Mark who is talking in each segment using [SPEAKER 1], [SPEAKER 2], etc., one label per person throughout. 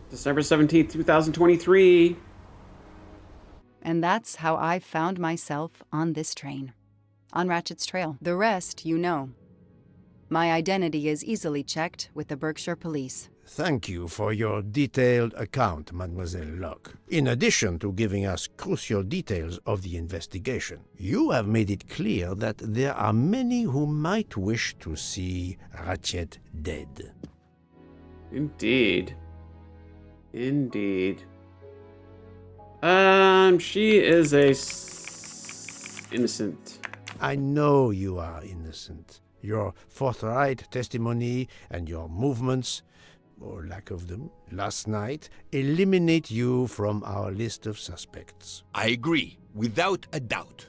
[SPEAKER 1] December 17th, 2023.
[SPEAKER 2] And that's how I found myself on this train. On Ratchet's trail. The rest, you know. My identity is easily checked with the Berkshire Police.
[SPEAKER 3] Thank you for your detailed account, Mademoiselle Locke. In addition to giving us crucial details of the investigation, you have made it clear that there are many who might wish to see Ratchet dead.
[SPEAKER 1] Indeed. She is innocent.
[SPEAKER 3] I know you are innocent. Your forthright testimony and your movements, or lack of them, last night, eliminate you from our list of suspects.
[SPEAKER 4] I agree, without a doubt.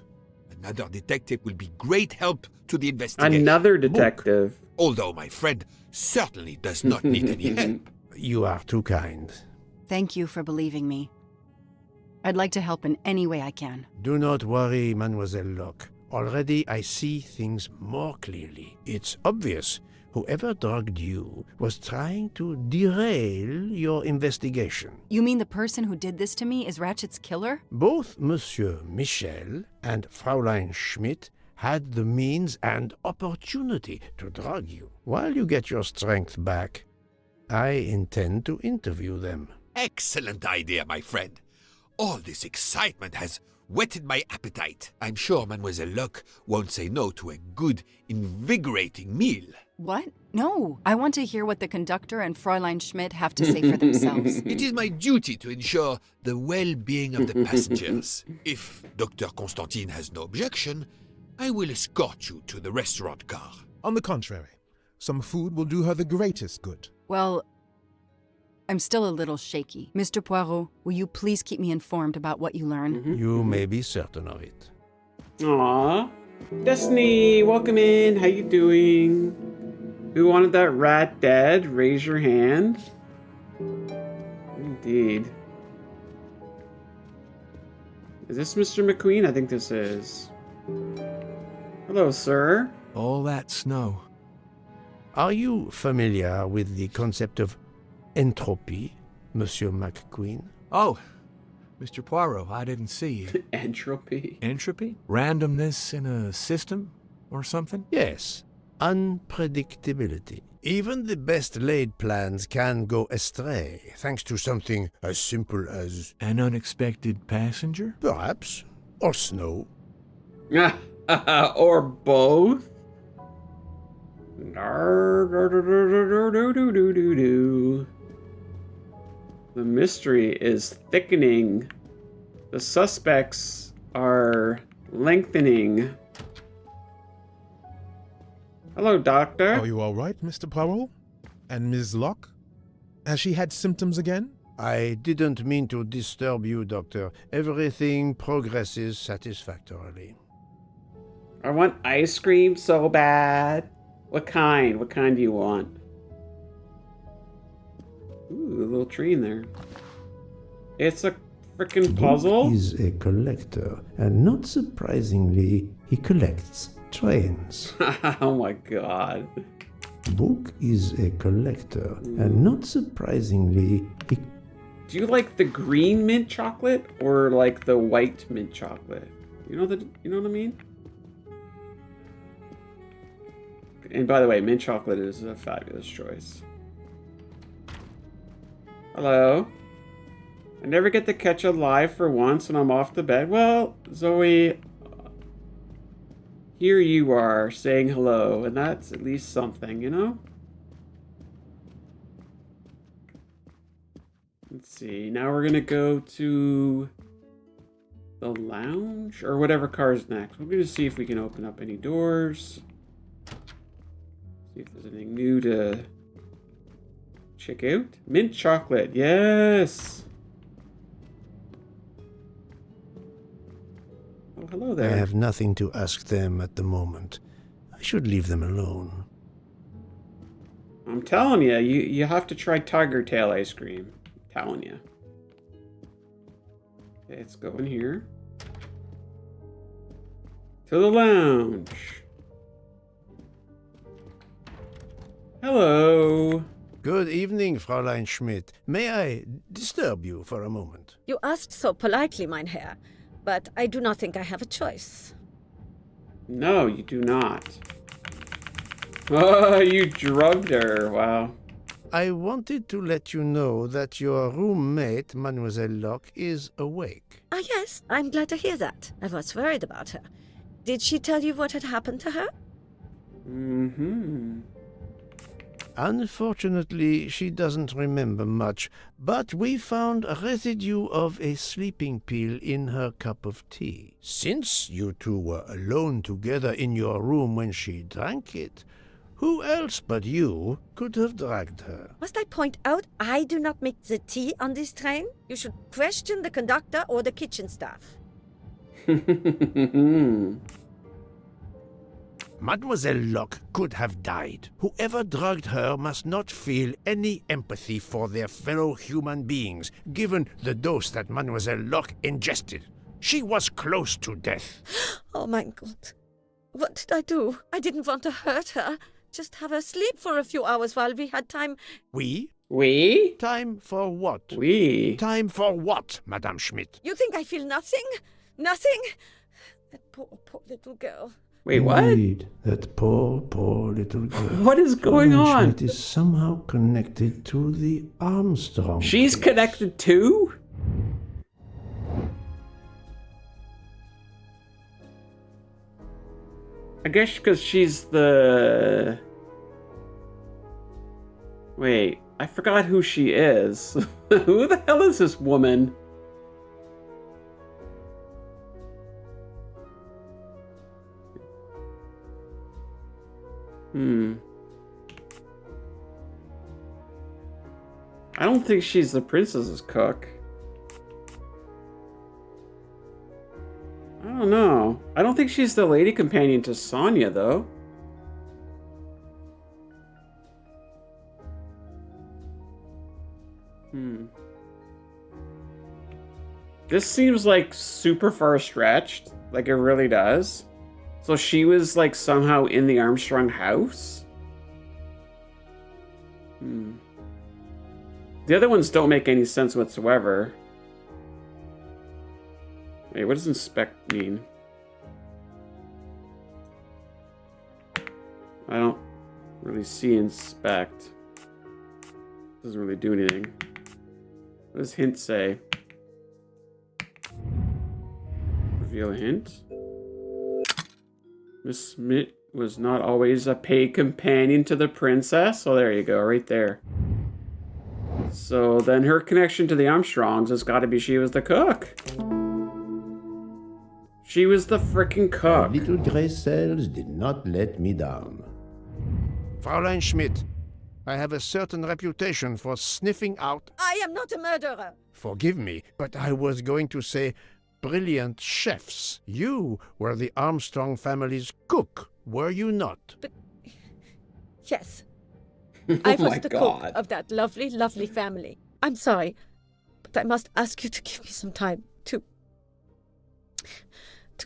[SPEAKER 4] Another detective will be great help to the investigation.
[SPEAKER 1] Another detective.
[SPEAKER 4] Book, although my friend certainly does not need any help.
[SPEAKER 3] You are too kind.
[SPEAKER 2] Thank you for believing me. I'd like to help in any way I can.
[SPEAKER 3] Do not worry, Mademoiselle Locke. Already I see things more clearly. It's obvious whoever drugged you was trying to derail your investigation.
[SPEAKER 2] You mean the person who did this to me is Ratchet's killer?
[SPEAKER 3] Both Monsieur Michel and Fraulein Schmidt had the means and opportunity to drug you. While you get your strength back, I intend to interview them.
[SPEAKER 4] Excellent idea, my friend. All this excitement has whetted my appetite. I'm sure Mademoiselle Locke won't say no to a good, invigorating meal.
[SPEAKER 2] What? No. I want to hear what the conductor and Fräulein Schmidt have to say for themselves.
[SPEAKER 4] It is my duty to ensure the well-being of the passengers. If Dr. Constantine has no objection, I will escort you to the restaurant car.
[SPEAKER 5] On the contrary, some food will do her the greatest good.
[SPEAKER 2] Well, I'm still a little shaky. Mr. Poirot, will you please keep me informed about what you learn?
[SPEAKER 3] You may be certain of it.
[SPEAKER 1] Aww. Destiny, welcome in. How you doing? Who wanted that rat dead? Raise your hand. Indeed. Is this Mr. McQueen? I think this is. Hello, sir.
[SPEAKER 6] All that snow.
[SPEAKER 3] Are you familiar with the concept of entropy, Monsieur McQueen?
[SPEAKER 6] Oh, Mr. Poirot, I didn't see you.
[SPEAKER 1] Entropy.
[SPEAKER 6] Entropy? Randomness in a system or something?
[SPEAKER 3] Yes, unpredictability. Even the best laid plans can go astray, thanks to something as simple as...
[SPEAKER 6] An unexpected passenger?
[SPEAKER 3] Perhaps, or snow.
[SPEAKER 1] Or both. The mystery is thickening. The suspects are lengthening. Hello, Doctor.
[SPEAKER 5] Are you all right, Mr. Poirot? And Ms. Locke? Has she had symptoms again?
[SPEAKER 3] I didn't mean to disturb you, Doctor. Everything progresses satisfactorily.
[SPEAKER 1] I want ice cream so bad. What kind? What kind do you want? Ooh, a little tree in there. It's a freaking puzzle.
[SPEAKER 3] He is a collector, and not surprisingly, he collects trains.
[SPEAKER 1] Oh my god.
[SPEAKER 3] Book is a collector, and not surprisingly, he...
[SPEAKER 1] Do you like the green mint chocolate or like the white mint chocolate? You know what I mean? And by the way, mint chocolate is a fabulous choice. Hello? I never get to catch a live for once when I'm off the bed. Well, Zoe, here you are saying hello, and that's at least something, you know? Let's see. Now we're gonna go to the lounge or whatever car's next. We're gonna see if we can open up any doors. See if there's anything new to check out. Mint chocolate, yes. Oh, hello there.
[SPEAKER 3] I have nothing to ask them at the moment. I should leave them alone.
[SPEAKER 1] I'm telling you, you have to try tiger tail ice cream. I'm telling you. Okay, let's go in here. To the lounge. Hello.
[SPEAKER 3] Good evening, Fräulein Schmidt. May I disturb you for a moment?
[SPEAKER 7] You asked so politely, mein Herr, but I do not think I have a choice.
[SPEAKER 1] No, you do not. Oh, you drugged her. Wow.
[SPEAKER 3] I wanted to let you know that your roommate, Mademoiselle Locke, is awake.
[SPEAKER 7] Ah, yes, I'm glad to hear that. I was worried about her. Did she tell you what had happened to her?
[SPEAKER 1] Mm-hmm.
[SPEAKER 3] Unfortunately, she doesn't remember much, but we found a residue of a sleeping pill in her cup of tea. Since you two were alone together in your room when she drank it, who else but you could have dragged her?
[SPEAKER 7] Must I point out I do not make the tea on this train? You should question the conductor or the kitchen staff.
[SPEAKER 3] Mademoiselle Locke could have died. Whoever drugged her must not feel any empathy for their fellow human beings, given the dose that Mademoiselle Locke ingested. She was close to death.
[SPEAKER 7] Oh my God. What did I do? I didn't want to hurt her. Just have her sleep for a few hours while we had time.
[SPEAKER 3] We?
[SPEAKER 1] We?
[SPEAKER 3] Time for what?
[SPEAKER 1] We?
[SPEAKER 3] Time for what, Madame Schmidt?
[SPEAKER 7] You think I feel nothing? Nothing? That poor little girl.
[SPEAKER 1] Wait, what?
[SPEAKER 3] Indeed, that poor little girl.
[SPEAKER 1] What is going on?
[SPEAKER 3] Schmidt is somehow connected to the Armstrong
[SPEAKER 1] She's
[SPEAKER 3] case.
[SPEAKER 1] connected too? I guess because she's the... Wait, I forgot who she is. Who the hell is this woman? I don't think she's the princess's cook. I don't know. I don't think she's the lady companion to Sonia, though. This seems like super far stretched. Like it really does. So she was like somehow in the Armstrong house? The other ones don't make any sense whatsoever. Wait, what does inspect mean? I don't really see inspect. Doesn't really do anything. What does hint say? Reveal a hint? Miss Smith was not always a paid companion to the princess. Oh, there you go, right there. So then her connection to the Armstrongs has got to be she was the cook. She was the freaking cook.
[SPEAKER 3] Little gray cells did not let me down. Fräulein Schmidt, I have a certain reputation for sniffing out...
[SPEAKER 7] I am not a murderer.
[SPEAKER 3] Forgive me, but I was going to say brilliant chefs. You were the Armstrong family's cook, were you not?
[SPEAKER 7] But yes, I was
[SPEAKER 1] my
[SPEAKER 7] the
[SPEAKER 1] God.
[SPEAKER 7] cook of that lovely, lovely family. I'm sorry, but I must ask you to give me some time to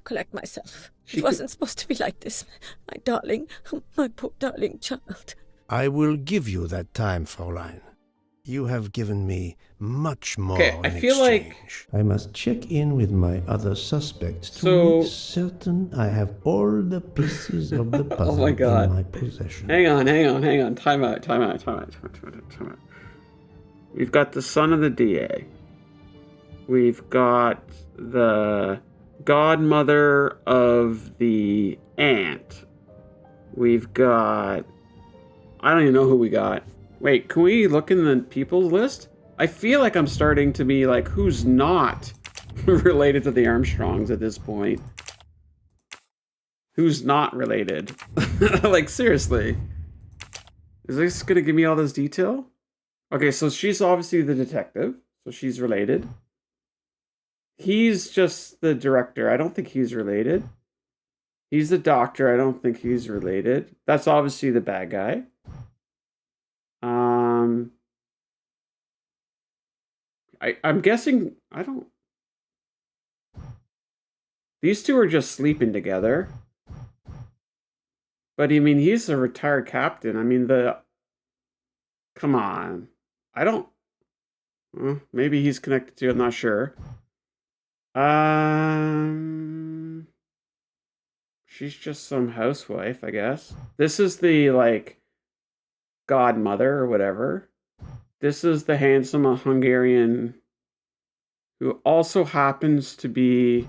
[SPEAKER 7] collect myself. It wasn't supposed to be like this, my darling, my poor darling child.
[SPEAKER 3] I will give you that time, Fräulein. You have given me much more
[SPEAKER 1] Okay, I
[SPEAKER 3] in
[SPEAKER 1] feel like-
[SPEAKER 3] exchange. I must check in with my other suspects to
[SPEAKER 1] So-
[SPEAKER 3] make certain I have all the pieces of the puzzle
[SPEAKER 1] my God.
[SPEAKER 3] in my possession.
[SPEAKER 1] Hang on. Time out. We've got the son of the DA. We've got the godmother of the aunt. We've got... I don't even know who we got. Wait, can we look in the people's list? I feel like I'm starting to be like, who's not related to the Armstrongs at this point? Who's not related? Like, seriously. Is this gonna give me all this detail? Okay, so she's obviously the detective, so she's related. He's just the director. I don't think he's related. He's the doctor. I don't think he's related. That's obviously the bad guy. I'm guessing, I don't... These two are just sleeping together. But I mean, he's a retired captain. I mean, Come on. I don't... maybe he's connected to, I'm not sure. She's just some housewife, I guess. This is the, like, godmother or whatever. This is the handsome Hungarian who also happens to be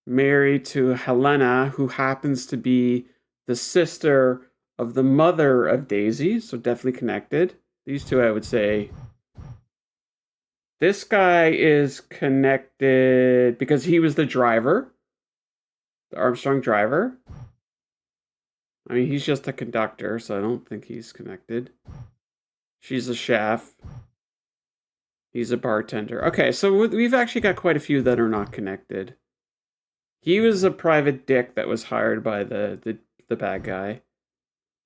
[SPEAKER 1] married to Helena, who happens to be the sister of the mother of Daisy, so definitely connected. These two, I would say. This guy is connected because he was the driver, the Armstrong driver. I mean, he's just a conductor, so I don't think he's connected. She's a chef. He's a bartender. Okay, so we've actually got quite a few that are not connected. He was a private dick that was hired by the bad guy.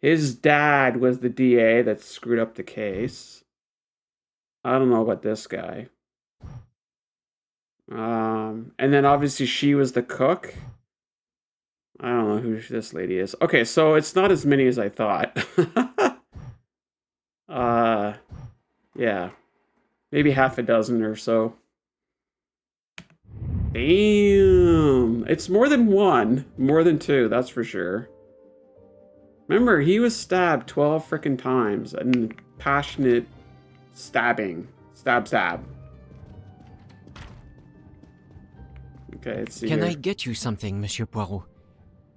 [SPEAKER 1] His dad was the DA that screwed up the case. I don't know about this guy. And then obviously she was the cook. I don't know who this lady is. Okay, so it's not as many as I thought. Yeah. Maybe half a dozen or so. Damn. It's more than one. More than two, that's for sure. Remember, he was stabbed 12 frickin' times. And passionate stabbing. Stab, stab. Okay, let's see
[SPEAKER 8] Can
[SPEAKER 1] here.
[SPEAKER 8] I get you something, Monsieur Poirot?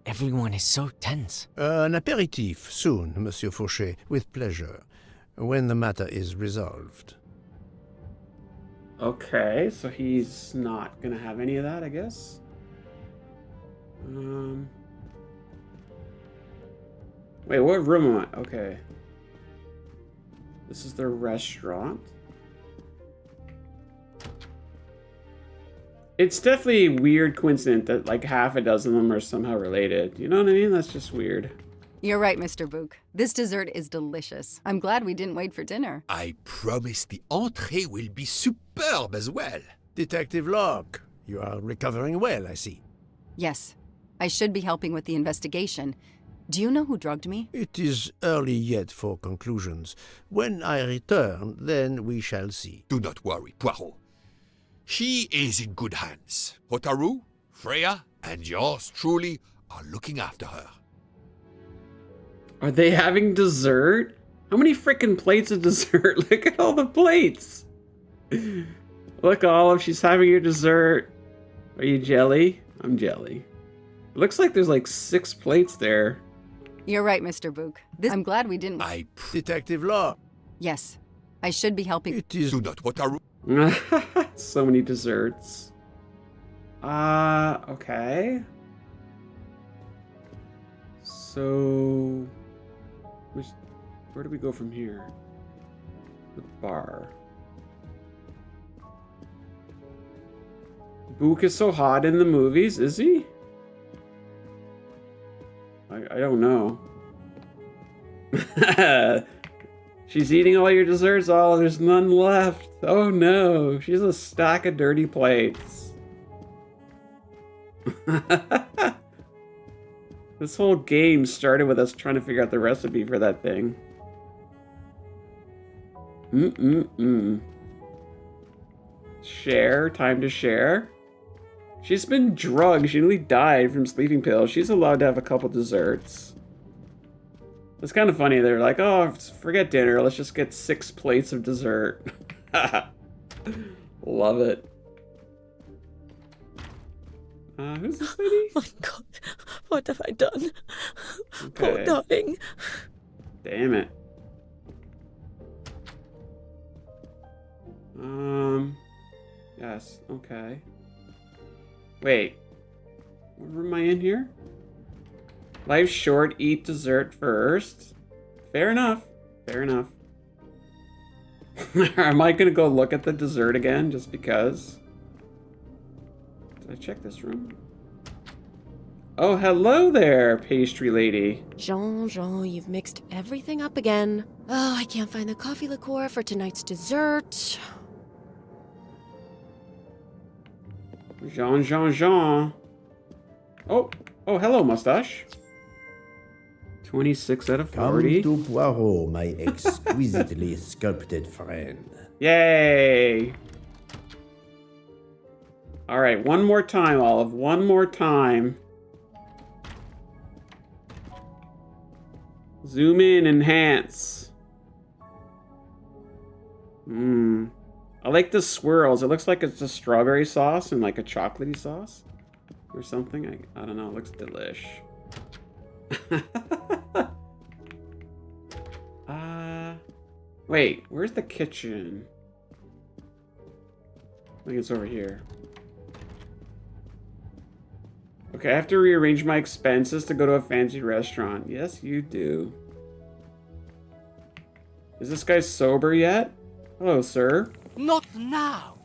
[SPEAKER 8] Everyone is so tense.
[SPEAKER 3] An aperitif soon, Monsieur Fauchet, with pleasure, when the matter is resolved.
[SPEAKER 1] Okay, so he's not gonna have any of that, I guess. Wait, what room am I? Okay. This is the restaurant. It's definitely a weird coincidence that like half a dozen of them are somehow related. You know what I mean? That's just weird.
[SPEAKER 2] You're right, Mr. Book. This dessert is delicious. I'm glad we didn't wait for dinner.
[SPEAKER 4] I promise the entree will be superb as well.
[SPEAKER 3] Detective Locke, you are recovering well, I see.
[SPEAKER 2] Yes, I should be helping with the investigation. Do you know who drugged me?
[SPEAKER 3] It is early yet for conclusions. When I return, then we shall see.
[SPEAKER 4] Do not worry, Poirot. She is in good hands. Hotaru, Freya, and yours truly are looking after her.
[SPEAKER 1] Are they having dessert? How many freaking plates of dessert? Look at all the plates. Look, Olive, she's having your dessert. Are you jelly? I'm jelly. It looks like there's like 6 plates there.
[SPEAKER 2] You're right, Mr. Book. I'm glad we didn't.
[SPEAKER 3] Detective Locke.
[SPEAKER 2] Yes, I should be helping.
[SPEAKER 3] It is...
[SPEAKER 4] Do not, Hotaru.
[SPEAKER 1] So many desserts. Okay. So, where do we go from here? The bar. Book is so hot in the movies, is he? I don't know. She's eating all your desserts, all there's none left. Oh no, she's a stack of dirty plates. This whole game started with us trying to figure out the recipe for that thing. Share, time to share. She's been drugged. She nearly died from sleeping pills. She's allowed to have a couple desserts. It's kind of funny. They're like, oh, forget dinner. Let's just get 6 plates of dessert. Love it. Who's this lady?
[SPEAKER 7] My God, what have I done?
[SPEAKER 1] Okay.
[SPEAKER 7] Poor darling.
[SPEAKER 1] Damn it. Yes, okay. Wait. What room am I in here? Life's short, eat dessert first. Fair enough. Fair enough. Am I gonna go look at the dessert again just because? Did I check this room? Oh, hello there, pastry lady.
[SPEAKER 9] Jean, you've mixed everything up again. Oh, I can't find the coffee liqueur for tonight's dessert.
[SPEAKER 1] Jean. Oh, hello, mustache. 26 out of
[SPEAKER 3] Come
[SPEAKER 1] 40.
[SPEAKER 3] to Poirot, my exquisitely sculpted friend.
[SPEAKER 1] Yay! Alright, one more time, Olive. One more time. Zoom in, enhance. I like the swirls. It looks like it's a strawberry sauce and like a chocolatey sauce or something. I don't know. It looks delish. Wait, where's the kitchen? I think it's over here. Okay, I have to rearrange my expenses to go to a fancy restaurant. Yes, you do. Is this guy sober yet? Hello, sir.
[SPEAKER 10] Not now.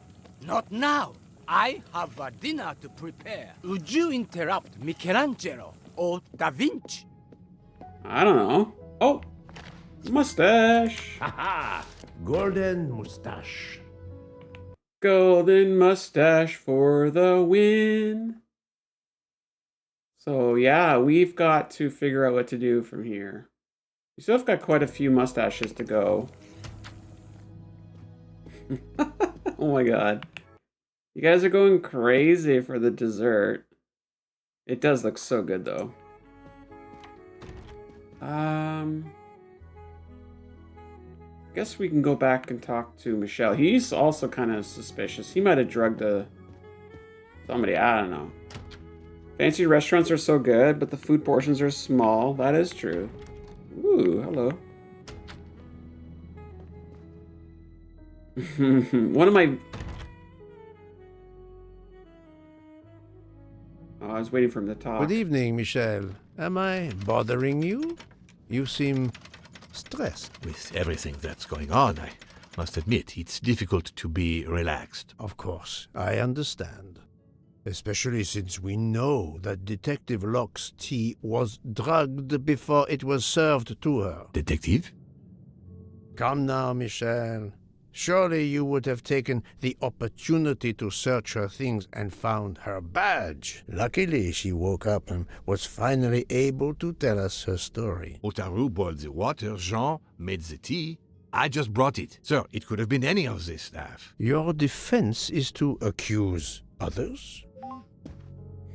[SPEAKER 10] Not now. I have a dinner to prepare. Would you interrupt Michelangelo or Da Vinci?
[SPEAKER 1] I don't know. Oh, mustache.
[SPEAKER 3] Haha! Golden mustache.
[SPEAKER 1] Golden mustache for the win. So yeah, we've got to figure out what to do from here. We still have got quite a few mustaches to go. Oh my god. You guys are going crazy for the dessert. It does look so good though. Guess we can go back and talk to Michelle. He's also kind of suspicious. He might have drugged somebody, I don't know. Fancy restaurants are so good, but the food portions are small. That is true. Ooh, hello. One of my... Oh, I was waiting for him to talk.
[SPEAKER 3] Good evening, Michel. Am I bothering you? You seem stressed.
[SPEAKER 6] With everything that's going on, I must admit, it's difficult to be relaxed.
[SPEAKER 3] Of course, I understand. Especially since we know that Detective Locke's tea was drugged before it was served to her.
[SPEAKER 6] Detective?
[SPEAKER 3] Come now, Michel. Surely you would have taken the opportunity to search her things and found her badge. Luckily, she woke up and was finally able to tell us her story.
[SPEAKER 6] Otaru boiled the water, Jean made the tea. I just brought it. Sir, it could have been any of the staff.
[SPEAKER 3] Your defense is to accuse others?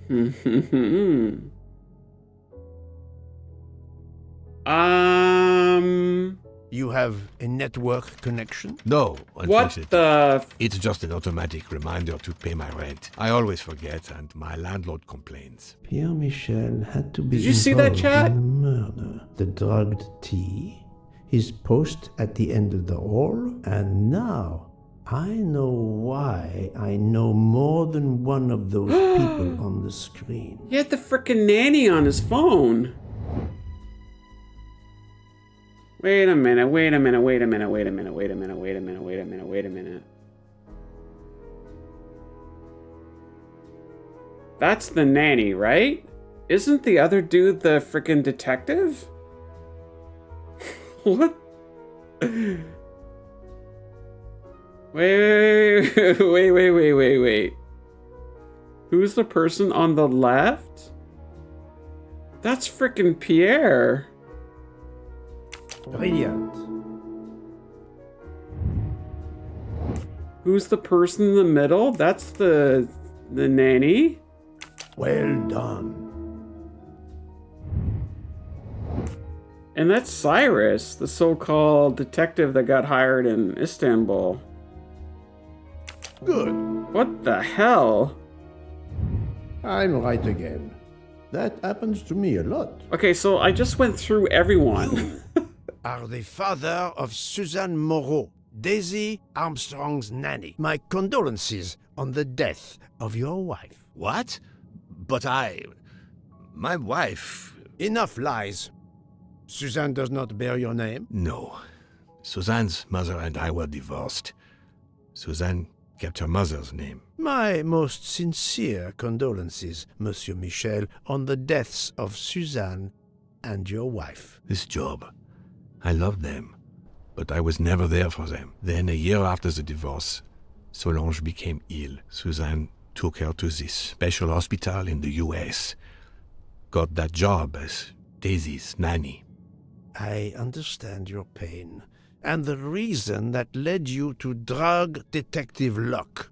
[SPEAKER 3] You have a network connection?
[SPEAKER 6] No,
[SPEAKER 1] What
[SPEAKER 6] unfortunately.
[SPEAKER 1] the...
[SPEAKER 6] It's just an automatic reminder to pay my rent. I always forget, and my landlord complains.
[SPEAKER 3] Pierre Michel had to be
[SPEAKER 1] Did you see that,
[SPEAKER 3] involved
[SPEAKER 1] chat?
[SPEAKER 3] in the murder. The drugged tea, his post at the end of the hall, and now I know why I know more than one of those people on the screen.
[SPEAKER 1] He had the frickin' nanny on his phone. Wait a minute, wait a minute, wait a minute, wait a minute, wait a minute, wait a minute, wait a minute, wait a minute. That's the nanny, right? Isn't the other dude the frickin' detective? What? Wait. Who's the person on the left? That's frickin' Pierre.
[SPEAKER 3] Brilliant.
[SPEAKER 1] Who's the person in the middle? That's the nanny.
[SPEAKER 3] Well done.
[SPEAKER 1] And that's Cyrus, the so-called detective that got hired in Istanbul.
[SPEAKER 3] Good.
[SPEAKER 1] What the hell?
[SPEAKER 3] I'm right again. That happens to me a lot.
[SPEAKER 1] Okay, so I just went through everyone.
[SPEAKER 3] Are the father of Suzanne Moreau, Daisy Armstrong's nanny. My condolences on the death of your wife.
[SPEAKER 6] What? But my wife...
[SPEAKER 3] Enough lies. Suzanne does not bear your name?
[SPEAKER 6] No. Suzanne's mother and I were divorced. Suzanne kept her mother's name.
[SPEAKER 3] My most sincere condolences, Monsieur Michel, on the deaths of Suzanne and your wife.
[SPEAKER 6] This job, I loved them, but I was never there for them. Then, a year after the divorce, Solange became ill. Suzanne took her to this special hospital in the US. Got that job as Daisy's nanny.
[SPEAKER 3] I understand your pain, and the reason that led you to drug Detective Locke.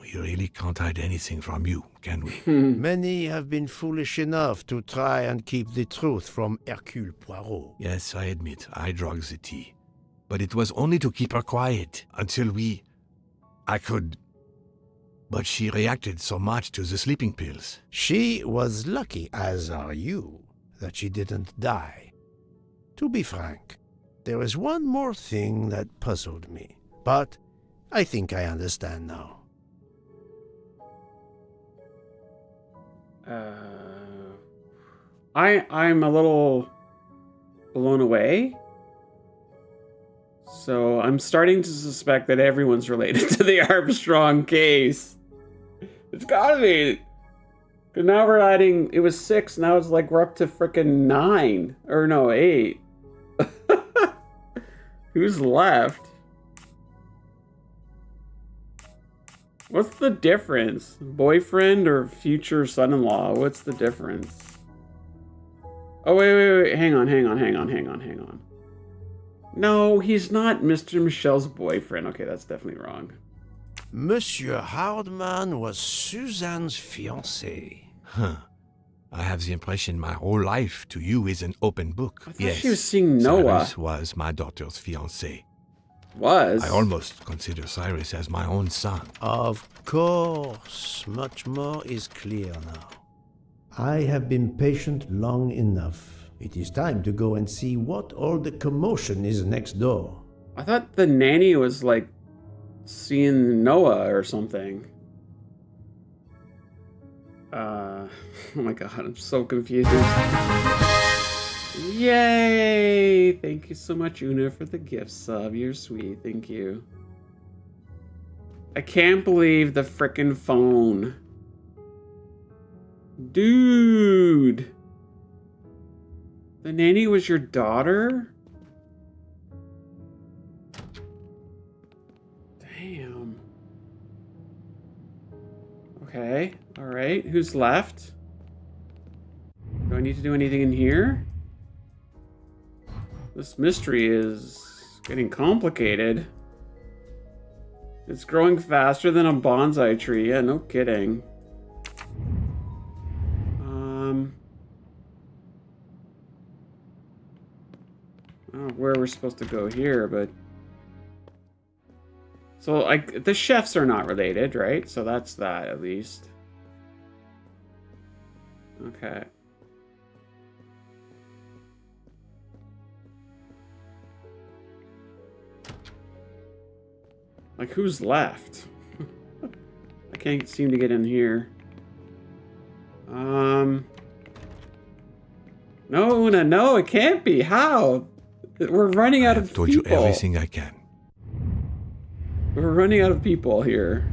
[SPEAKER 6] We really can't hide anything from you, can we?
[SPEAKER 3] Many have been foolish enough to try and keep the truth from Hercule Poirot.
[SPEAKER 6] Yes, I admit, I drugged the tea. But it was only to keep her quiet until I could... But she reacted so much to the sleeping pills.
[SPEAKER 3] She was lucky, as are you, that she didn't die. To be frank, there is one more thing that puzzled me, but I think I understand now.
[SPEAKER 1] I'm a little blown away. So I'm starting to suspect that everyone's related to the Armstrong case. It's gotta be. Because now we're adding, it was 6, now it's like we're up to frickin' 9. Or no, 8. Who's left? What's the difference? Boyfriend or future son-in-law? What's the difference? Oh, wait. Hang on. No, he's not Mr. Michel's boyfriend. Okay, that's definitely wrong.
[SPEAKER 3] Monsieur Hardman was Suzanne's fiancé.
[SPEAKER 6] Huh. I have the impression my whole life to you is an open book.
[SPEAKER 1] I thought she was seeing Noah.
[SPEAKER 6] Cyrus was my daughter's fiancé.
[SPEAKER 1] Was?
[SPEAKER 6] I almost consider Cyrus as my own son.
[SPEAKER 3] Of course, much more is clear now. I have been patient long enough. It is time to go and see what all the commotion is next door.
[SPEAKER 1] I thought the nanny was like seeing Noah or something. Oh my god, I'm so confused. Yay! Thank you so much, Una, for the gift sub. You're sweet. Thank you. I can't believe the frickin' phone. Dude! The nanny was your daughter? Damn. Okay, alright. Who's left? Do I need to do anything in here? This mystery is getting complicated. It's growing faster than a bonsai tree. Yeah, no kidding. I don't know where we're supposed to go here, but... So, like, the chefs are not related, right? So that's that, at least. Okay. Like, who's left? I can't seem to get in here. No, Una, no, it can't be. How? We're running out of people.
[SPEAKER 6] I've told you everything I can.
[SPEAKER 1] We're running out of people here.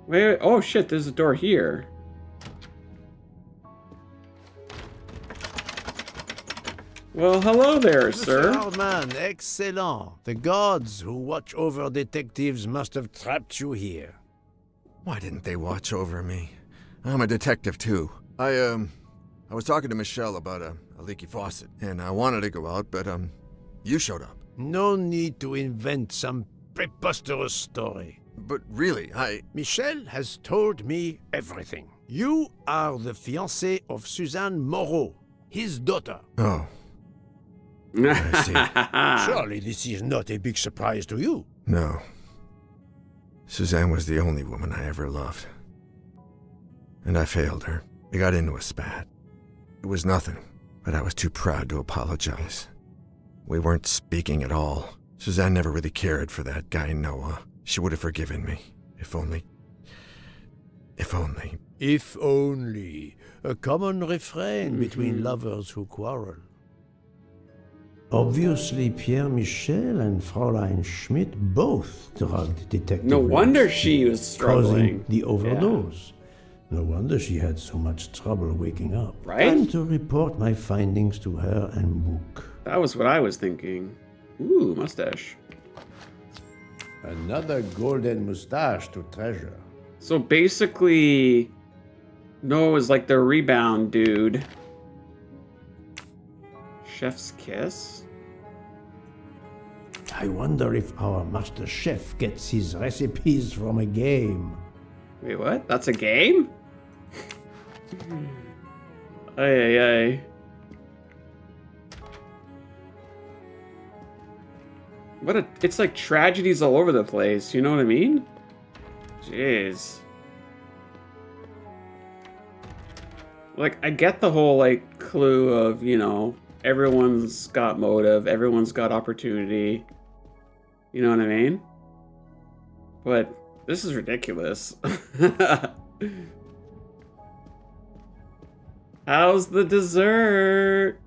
[SPEAKER 1] Wait, oh shit, there's a door here. Well, hello there, sir.
[SPEAKER 3] Mr. Hardman, excellent. The gods who watch over detectives must have trapped you here.
[SPEAKER 11] Why didn't they watch over me? I'm a detective too. I was talking to Michelle about a leaky faucet, and I wanted to go out, but you showed up.
[SPEAKER 3] No need to invent some preposterous story.
[SPEAKER 11] But really,
[SPEAKER 3] Michelle has told me everything. You are the fiancé of Suzanne Moreau, his daughter.
[SPEAKER 11] Oh. I see.
[SPEAKER 3] Surely this is not a big surprise to you.
[SPEAKER 11] No. Suzanne was the only woman I ever loved. And I failed her. We got into a spat. It was nothing, but I was too proud to apologize. We weren't speaking at all. Suzanne never really cared for that guy Noah. She would have forgiven me. If only. If only.
[SPEAKER 3] If only. A common refrain between lovers who quarrel. Obviously, Pierre Michel and Fräulein Schmidt both drugged Detective
[SPEAKER 1] No wonder
[SPEAKER 3] Rex,
[SPEAKER 1] she was struggling.
[SPEAKER 3] causing the overdose. Yeah. No wonder she had so much trouble waking up.
[SPEAKER 1] Right?
[SPEAKER 3] Time to report my findings to her and Book.
[SPEAKER 1] That was what I was thinking. Ooh, mustache.
[SPEAKER 3] Another golden mustache to treasure.
[SPEAKER 1] So basically, Noah was like the rebound dude. Chef's kiss?
[SPEAKER 3] I wonder if our master chef gets his recipes from a game.
[SPEAKER 1] Wait, what? That's a game? Ay, ay, ay. It's like tragedies all over the place, you know what I mean? Jeez. Like, I get the whole, like, clue of, you know, everyone's got motive, everyone's got opportunity. You know what I mean? But this is ridiculous. How's the dessert?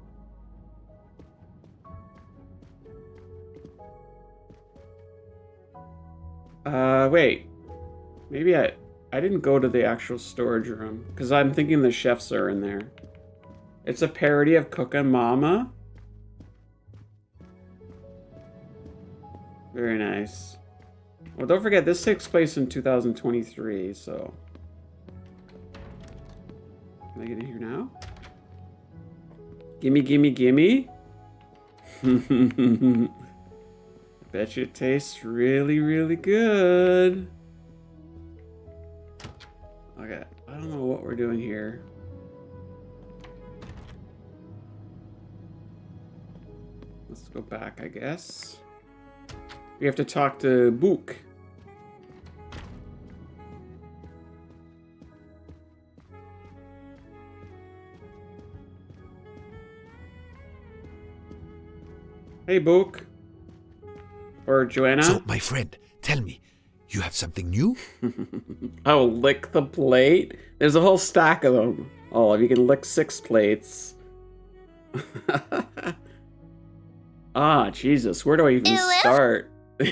[SPEAKER 1] Wait. Maybe I didn't go to the actual storage room, because I'm thinking the chefs are in there. It's a parody of Cookin' Mama. Very nice. Well, don't forget, this takes place in 2023, so... Can I get in here now? Gimme, gimme, gimme? Bet you it tastes really, really good. Okay, I don't know what we're doing here. Let's go back, I guess. We have to talk to Book. Hey, Book. Or Joanna.
[SPEAKER 4] So, my friend, tell me, you have something new?
[SPEAKER 1] Oh, lick the plate? There's a whole stack of them. Oh, you can lick 6 plates. Ah, Jesus, where do I even start?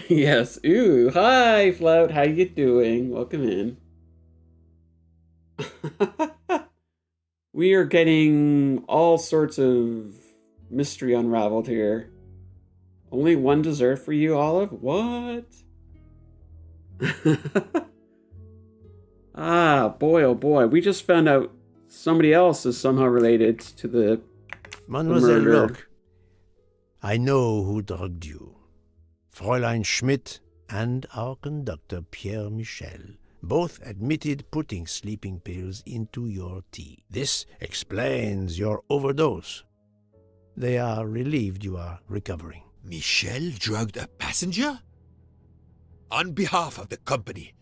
[SPEAKER 1] Yes, ooh, hi, Flout, how you doing? Welcome in. We are getting all sorts of mystery unraveled here. Only one dessert for you, Olive? What? Ah, boy, oh boy. We just found out somebody else is somehow related to the
[SPEAKER 3] Mademoiselle
[SPEAKER 1] murder.
[SPEAKER 3] Locke, I know who drugged you. Fräulein Schmidt and our conductor, Pierre Michel, both admitted putting sleeping pills into your tea. This explains your overdose. They are relieved you are recovering.
[SPEAKER 4] Michel drugged a passenger? On behalf of the company,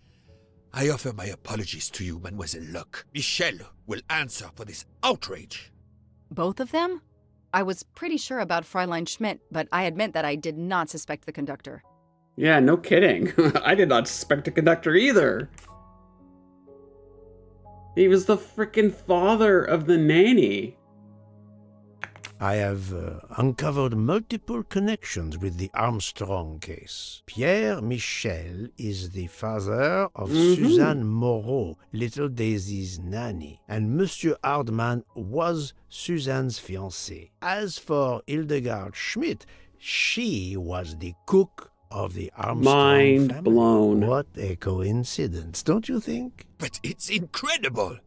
[SPEAKER 4] I offer my apologies to you, Mademoiselle Locke. Michel will answer for this outrage.
[SPEAKER 2] Both of them? I was pretty sure about Fräulein Schmidt, but I admit that I did not suspect the conductor.
[SPEAKER 1] Yeah, no kidding. I did not suspect the conductor either. He was the frickin' father of the nanny.
[SPEAKER 3] I have uncovered multiple connections with the Armstrong case. Pierre Michel is the father of Suzanne Moreau, little Daisy's nanny, and Monsieur Hardman was Suzanne's fiancé. As for Hildegard Schmidt, she was the cook of the Armstrong
[SPEAKER 1] Mind
[SPEAKER 3] family.
[SPEAKER 1] blown.
[SPEAKER 3] What a coincidence, don't you think?
[SPEAKER 4] But it's incredible!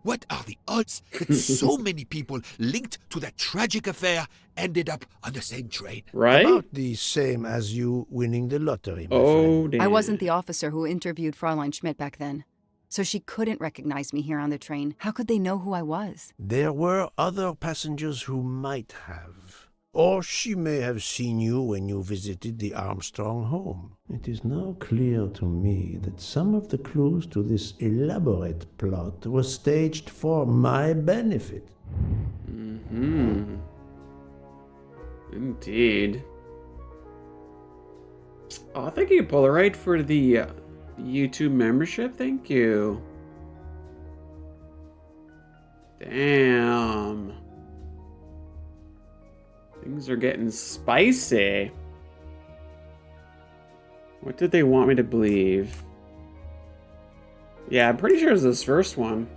[SPEAKER 4] What are the odds that so many people linked to that tragic affair ended up on the same train?
[SPEAKER 1] Right?
[SPEAKER 3] About the same as you winning the lottery, my
[SPEAKER 1] Oh,
[SPEAKER 3] friend.
[SPEAKER 1] damn.
[SPEAKER 2] I wasn't the officer who interviewed Fräulein Schmidt back then, so she couldn't recognize me here on the train. How could they know who I was?
[SPEAKER 3] There were other passengers who might have. Or she may have seen you when you visited the Armstrong home. It is now clear to me that some of the clues to this elaborate plot were staged for my benefit.
[SPEAKER 1] Indeed. Oh, thank you, Polaroid, for the YouTube membership. Thank you. Damn. Things are getting spicy. What did they want me to believe? Yeah, I'm pretty sure it's this first one.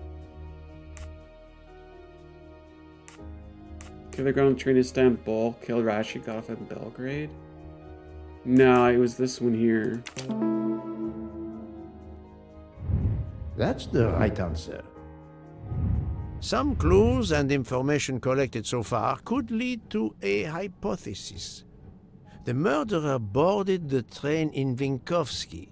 [SPEAKER 1] Killer got on train to Istanbul, killed Rashid, got off in Belgrade. No, it was this one here.
[SPEAKER 3] That's the right answer. Some clues and information collected so far could lead to a hypothesis. The murderer boarded the train in Vinkovsky,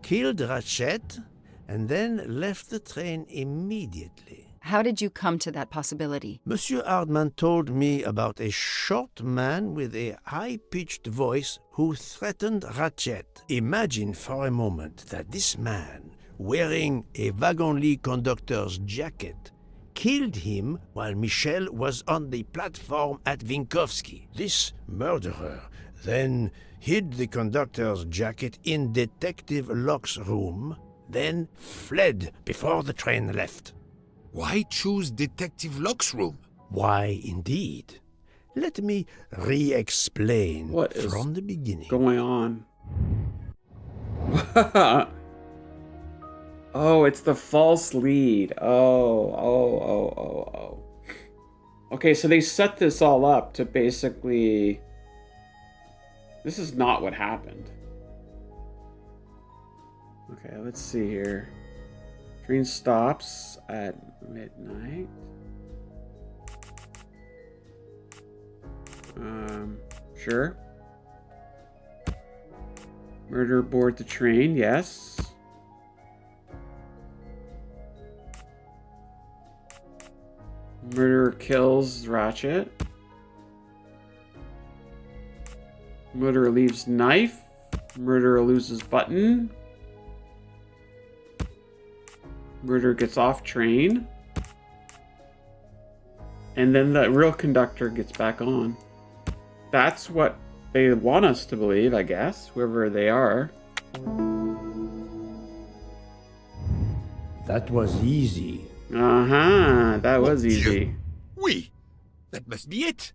[SPEAKER 3] killed Ratchet, and then left the train immediately.
[SPEAKER 2] How did you come to that possibility?
[SPEAKER 3] Monsieur Hardman told me about a short man with a high-pitched voice who threatened Ratchet. Imagine for a moment that this man, wearing a wagon-lit conductor's jacket, killed him while Michel was on the platform at Vinkovsky. This murderer then hid the conductor's jacket in Detective Locke's room, then fled before the train left.
[SPEAKER 4] Why choose Detective Locke's room?
[SPEAKER 3] Why, indeed. Let me re-explain
[SPEAKER 1] What is
[SPEAKER 3] from the beginning.
[SPEAKER 1] going on? Oh, it's the false lead. Oh. Okay, so they set this all up to basically... This is not what happened. Okay, let's see here. Train stops at midnight. Sure. Murder aboard the train, yes. Murderer kills Ratchet. Murderer leaves knife. Murderer loses button. Murderer gets off train. And then the real conductor gets back on. That's what they want us to believe, I guess, whoever they are.
[SPEAKER 3] That was easy.
[SPEAKER 1] Uh-huh, that was easy.
[SPEAKER 4] Oui, that must be it.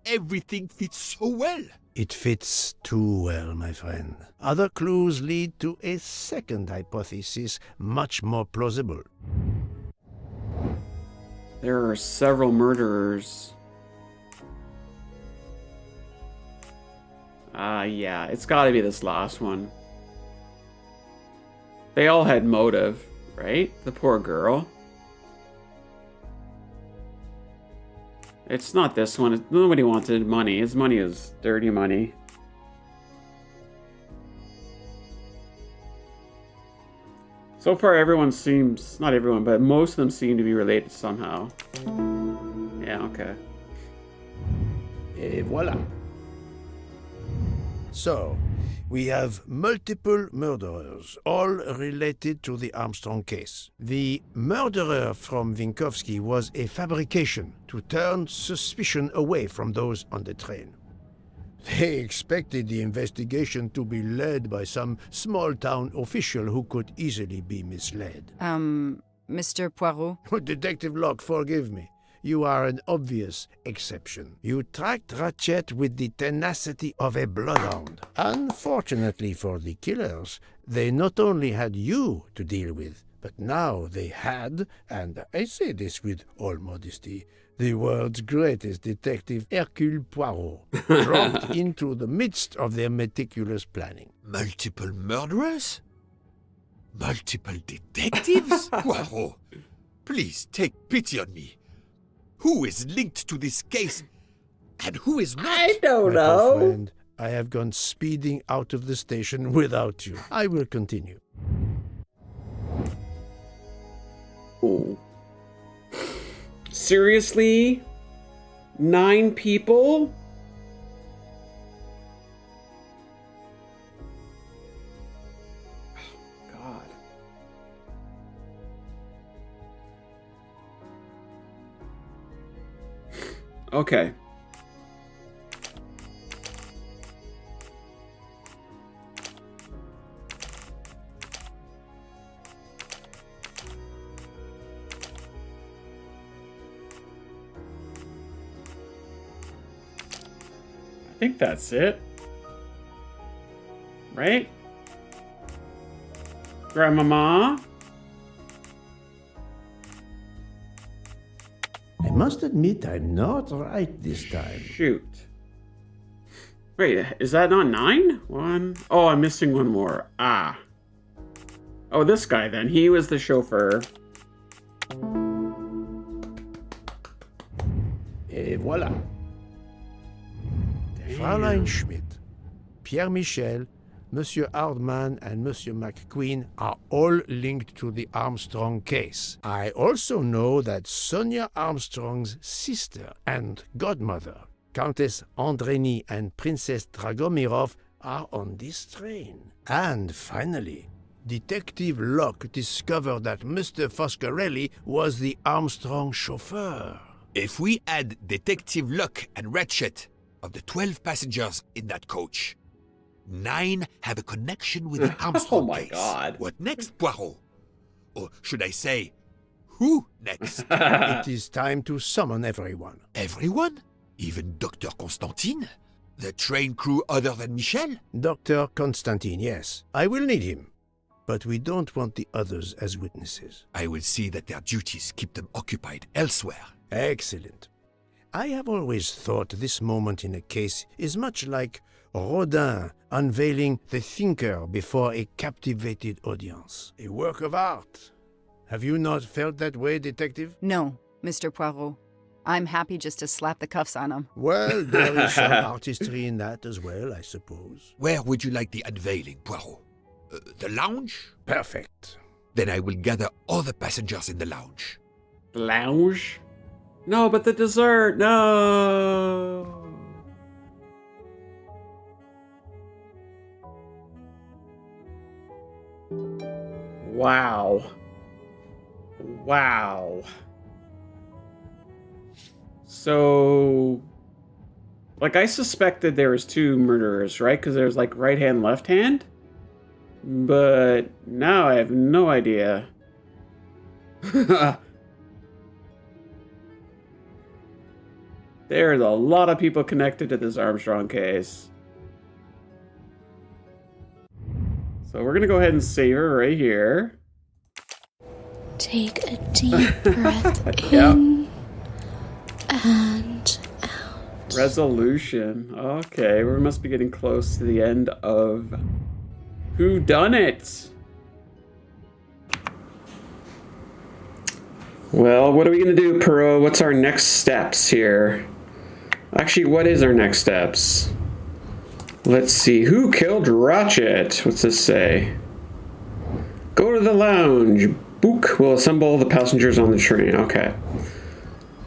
[SPEAKER 4] Everything fits so well.
[SPEAKER 3] It fits too well, my friend. Other clues lead to a second hypothesis, much more plausible.
[SPEAKER 1] There are several murderers. Yeah, it's gotta be this last one. They all had motive, right? The poor girl. It's not this one. Nobody wanted money. His money is dirty money. So far, everyone seems... Not everyone, but most of them seem to be related somehow. Yeah, okay.
[SPEAKER 3] Et voila. So, we have multiple murderers, all related to the Armstrong case. The murderer from Vinkovsky was a fabrication to turn suspicion away from those on the train. They expected the investigation to be led by some small-town official who could easily be misled.
[SPEAKER 2] Mr. Poirot?
[SPEAKER 3] Detective Locke, forgive me. You are an obvious exception. You tracked Ratchet with the tenacity of a bloodhound. Unfortunately for the killers, they not only had you to deal with, but now they had, and I say this with all modesty, the world's greatest detective, Hercule Poirot, dropped into the midst of their meticulous planning.
[SPEAKER 4] Multiple murderers? Multiple detectives? Poirot, please take pity on me. Who is linked to this case and who is not?
[SPEAKER 1] I don't
[SPEAKER 3] My
[SPEAKER 1] know.
[SPEAKER 3] poor friend, I have gone speeding out of the station without you. I will continue.
[SPEAKER 1] Oh. Seriously? 9 people? Oh, God. Okay. I think that's it. Right? Grandmama?
[SPEAKER 3] I must admit I'm not right this time.
[SPEAKER 1] Shoot. Wait, is that not 9? 1? Oh, I'm missing one more. Ah. Oh, this guy then. He was the chauffeur.
[SPEAKER 3] Et voilà. Fräulein Schmidt, Pierre Michel, Monsieur Hardman, and Monsieur McQueen are all linked to the Armstrong case. I also know that Sonia Armstrong's sister and godmother, Countess Andreni and Princess Dragomirov, are on this train. And finally, Detective Locke discovered that Mr. Foscarelli was the Armstrong chauffeur.
[SPEAKER 4] If we add Detective Luck and Ratchet, of the 12 passengers in that coach, 9 have a connection with the Armstrong
[SPEAKER 1] Oh my
[SPEAKER 4] case.
[SPEAKER 1] God.
[SPEAKER 4] What next, Poirot? Or should I say, who next?
[SPEAKER 3] It is time to summon everyone.
[SPEAKER 4] Everyone? Even Dr. Constantine? The train crew other than Michel?
[SPEAKER 3] Dr. Constantine, yes. I will need him. But we don't want the others as witnesses.
[SPEAKER 4] I will see that their duties keep them occupied elsewhere.
[SPEAKER 3] Excellent. I have always thought this moment in a case is much like Rodin unveiling the thinker before a captivated audience. A work of art. Have you not felt that way, Detective?
[SPEAKER 2] No, Mr. Poirot. I'm happy just to slap the cuffs on him.
[SPEAKER 3] Well, there is some artistry in that as well, I suppose.
[SPEAKER 4] Where would you like the unveiling, Poirot? The lounge?
[SPEAKER 3] Perfect.
[SPEAKER 4] Then I will gather all the passengers in the lounge.
[SPEAKER 1] Lounge? No, but the dessert, no! Wow. Wow. So, like, I suspected there was 2 murderers, right? Because there's, like, right hand, left hand? But now I have no idea. There's a lot of people connected to this Armstrong case. So we're going to go ahead and save her right here.
[SPEAKER 12] Take a deep breath in and out.
[SPEAKER 1] Resolution. Okay, we must be getting close to the end of Who Done It? Well, what are we going to do, Poirot? What's our next steps here? Actually, what is our next steps? Let's see. Who killed Ratchet? What's this say? Go to the lounge. Book will assemble the passengers on the train. Okay.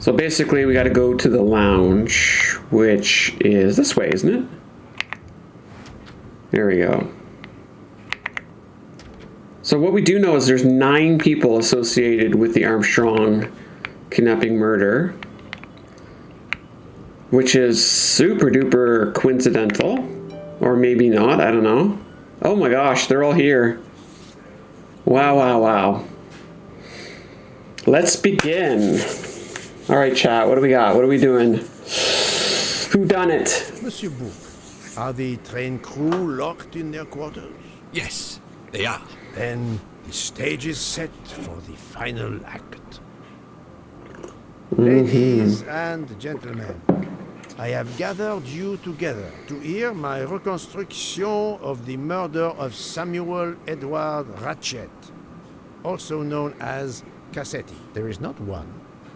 [SPEAKER 1] So basically, we got to go to the lounge, which is this way, isn't it? There we go. So what we do know is there's 9 people associated with the Armstrong kidnapping murder, which is super duper coincidental, or maybe not, I don't know. Oh my gosh, they're all here. Wow, wow, wow. Let's begin. All right, chat, what do we got? What are we doing? Who done it?
[SPEAKER 3] Monsieur Bouc, are the train crew locked in their quarters?
[SPEAKER 4] Yes, they are.
[SPEAKER 3] Then the stage is set for the final act.
[SPEAKER 1] Mm-hmm.
[SPEAKER 3] Ladies and gentlemen, I have gathered you together to hear my reconstruction of the murder of Samuel Edward Ratchet, also known as Cassetti. There is not one,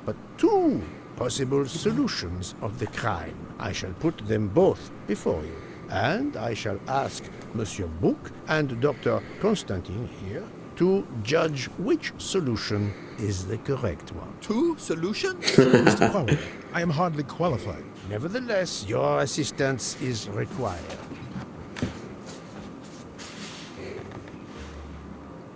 [SPEAKER 3] but 2 possible solutions of the crime. I shall put them both before you, and I shall ask Monsieur Bouc and Dr. Constantine here to judge which solution is the correct one.
[SPEAKER 4] 2 solutions?
[SPEAKER 5] Mr. Poirot, I am hardly qualified.
[SPEAKER 3] Nevertheless, your assistance is required.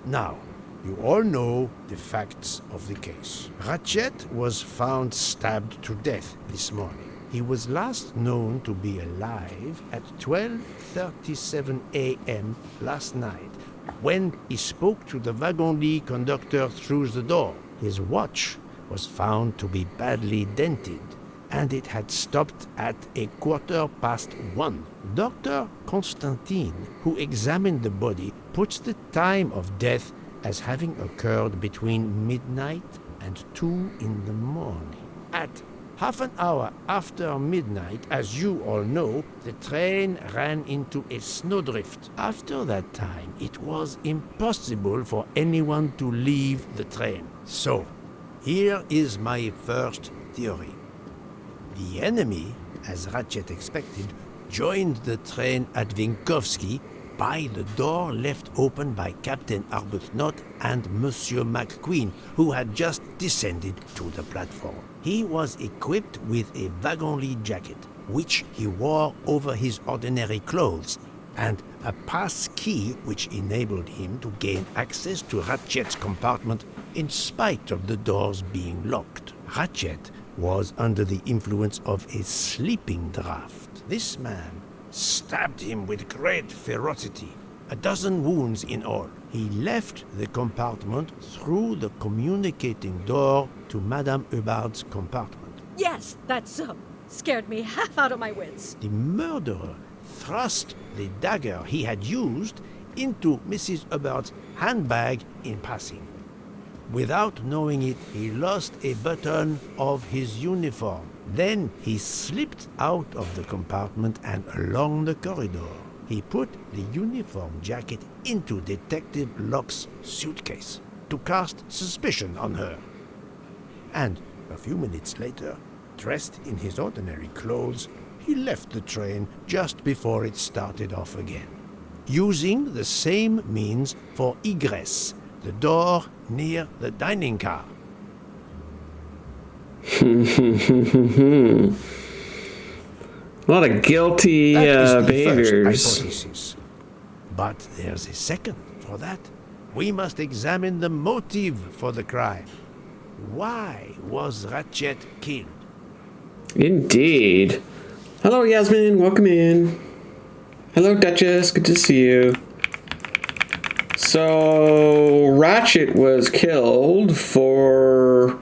[SPEAKER 3] Now, you all know the facts of the case. Ratchet was found stabbed to death this morning. He was last known to be alive at 12:37 a.m. last night, when he spoke to the wagon-lit conductor through the door. His watch was found to be badly dented, and it had stopped at 1:15. Dr. Constantine, who examined the body, puts the time of death as having occurred between midnight and 2 in the morning. At half an hour after midnight, as you all know, the train ran into a snowdrift. After that time, it was impossible for anyone to leave the train. So, here is my first theory. The enemy, as Ratchet expected, joined the train at Vinkovsky by the door left open by Captain Arbuthnot and Monsieur McQueen, who had just descended to the platform. He was equipped with a wagon-lit jacket, which he wore over his ordinary clothes, and a pass key which enabled him to gain access to Ratchet's compartment in spite of the doors being locked. Ratchet was under the influence of a sleeping draught. This man stabbed him with great ferocity, 12 wounds in all. He left the compartment through the communicating door to Madame Hubbard's compartment.
[SPEAKER 7] Yes, that's scared me half out of my wits.
[SPEAKER 3] The murderer thrust the dagger he had used into Mrs. Hubbard's handbag in passing. Without knowing it, he lost a button of his uniform. Then he slipped out of the compartment and along the corridor. He put the uniform jacket into Detective Locke's suitcase to cast suspicion on her. And a few minutes later, dressed in his ordinary clothes, he left the train just before it started off again, using the same means for egress, the door near the dining car.
[SPEAKER 1] A lot of guilty
[SPEAKER 3] That is the
[SPEAKER 1] behaviors.
[SPEAKER 3] first hypothesis. But there's a second for that. We must examine the motive for the crime. Why was Ratchet killed?
[SPEAKER 1] Indeed. Hello, Yasmin. Welcome in. Hello, Duchess. Good to see you. So, Ratchet was killed for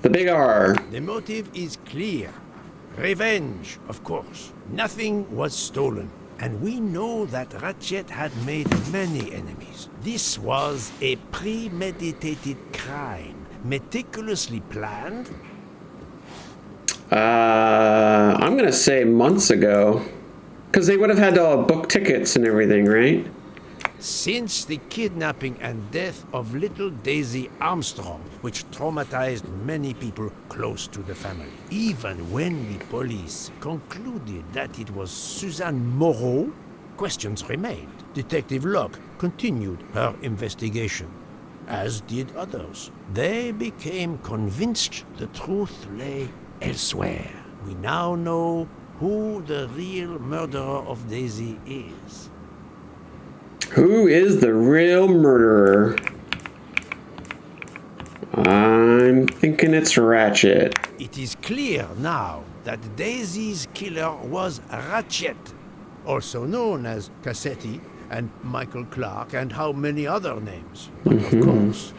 [SPEAKER 1] the big R.
[SPEAKER 3] The motive is clear. Revenge, of course. Nothing was stolen. And we know that Ratchet had made many enemies. This was a premeditated crime, meticulously planned.
[SPEAKER 1] I'm gonna say months ago. Because they would have had to book tickets and everything, right?
[SPEAKER 3] Since the kidnapping and death of little Daisy Armstrong, which traumatized many people close to the family. Even when the police concluded that it was Suzanne Moreau, questions remained. Detective Locke continued her investigation, as did others. They became convinced the truth lay elsewhere. We now know who the real murderer of Daisy is.
[SPEAKER 1] Who is the real murderer? I'm thinking it's Ratchet.
[SPEAKER 3] It is clear now that Daisy's killer was Ratchet, also known as Cassetti and Michael Clark and how many other names. But of course,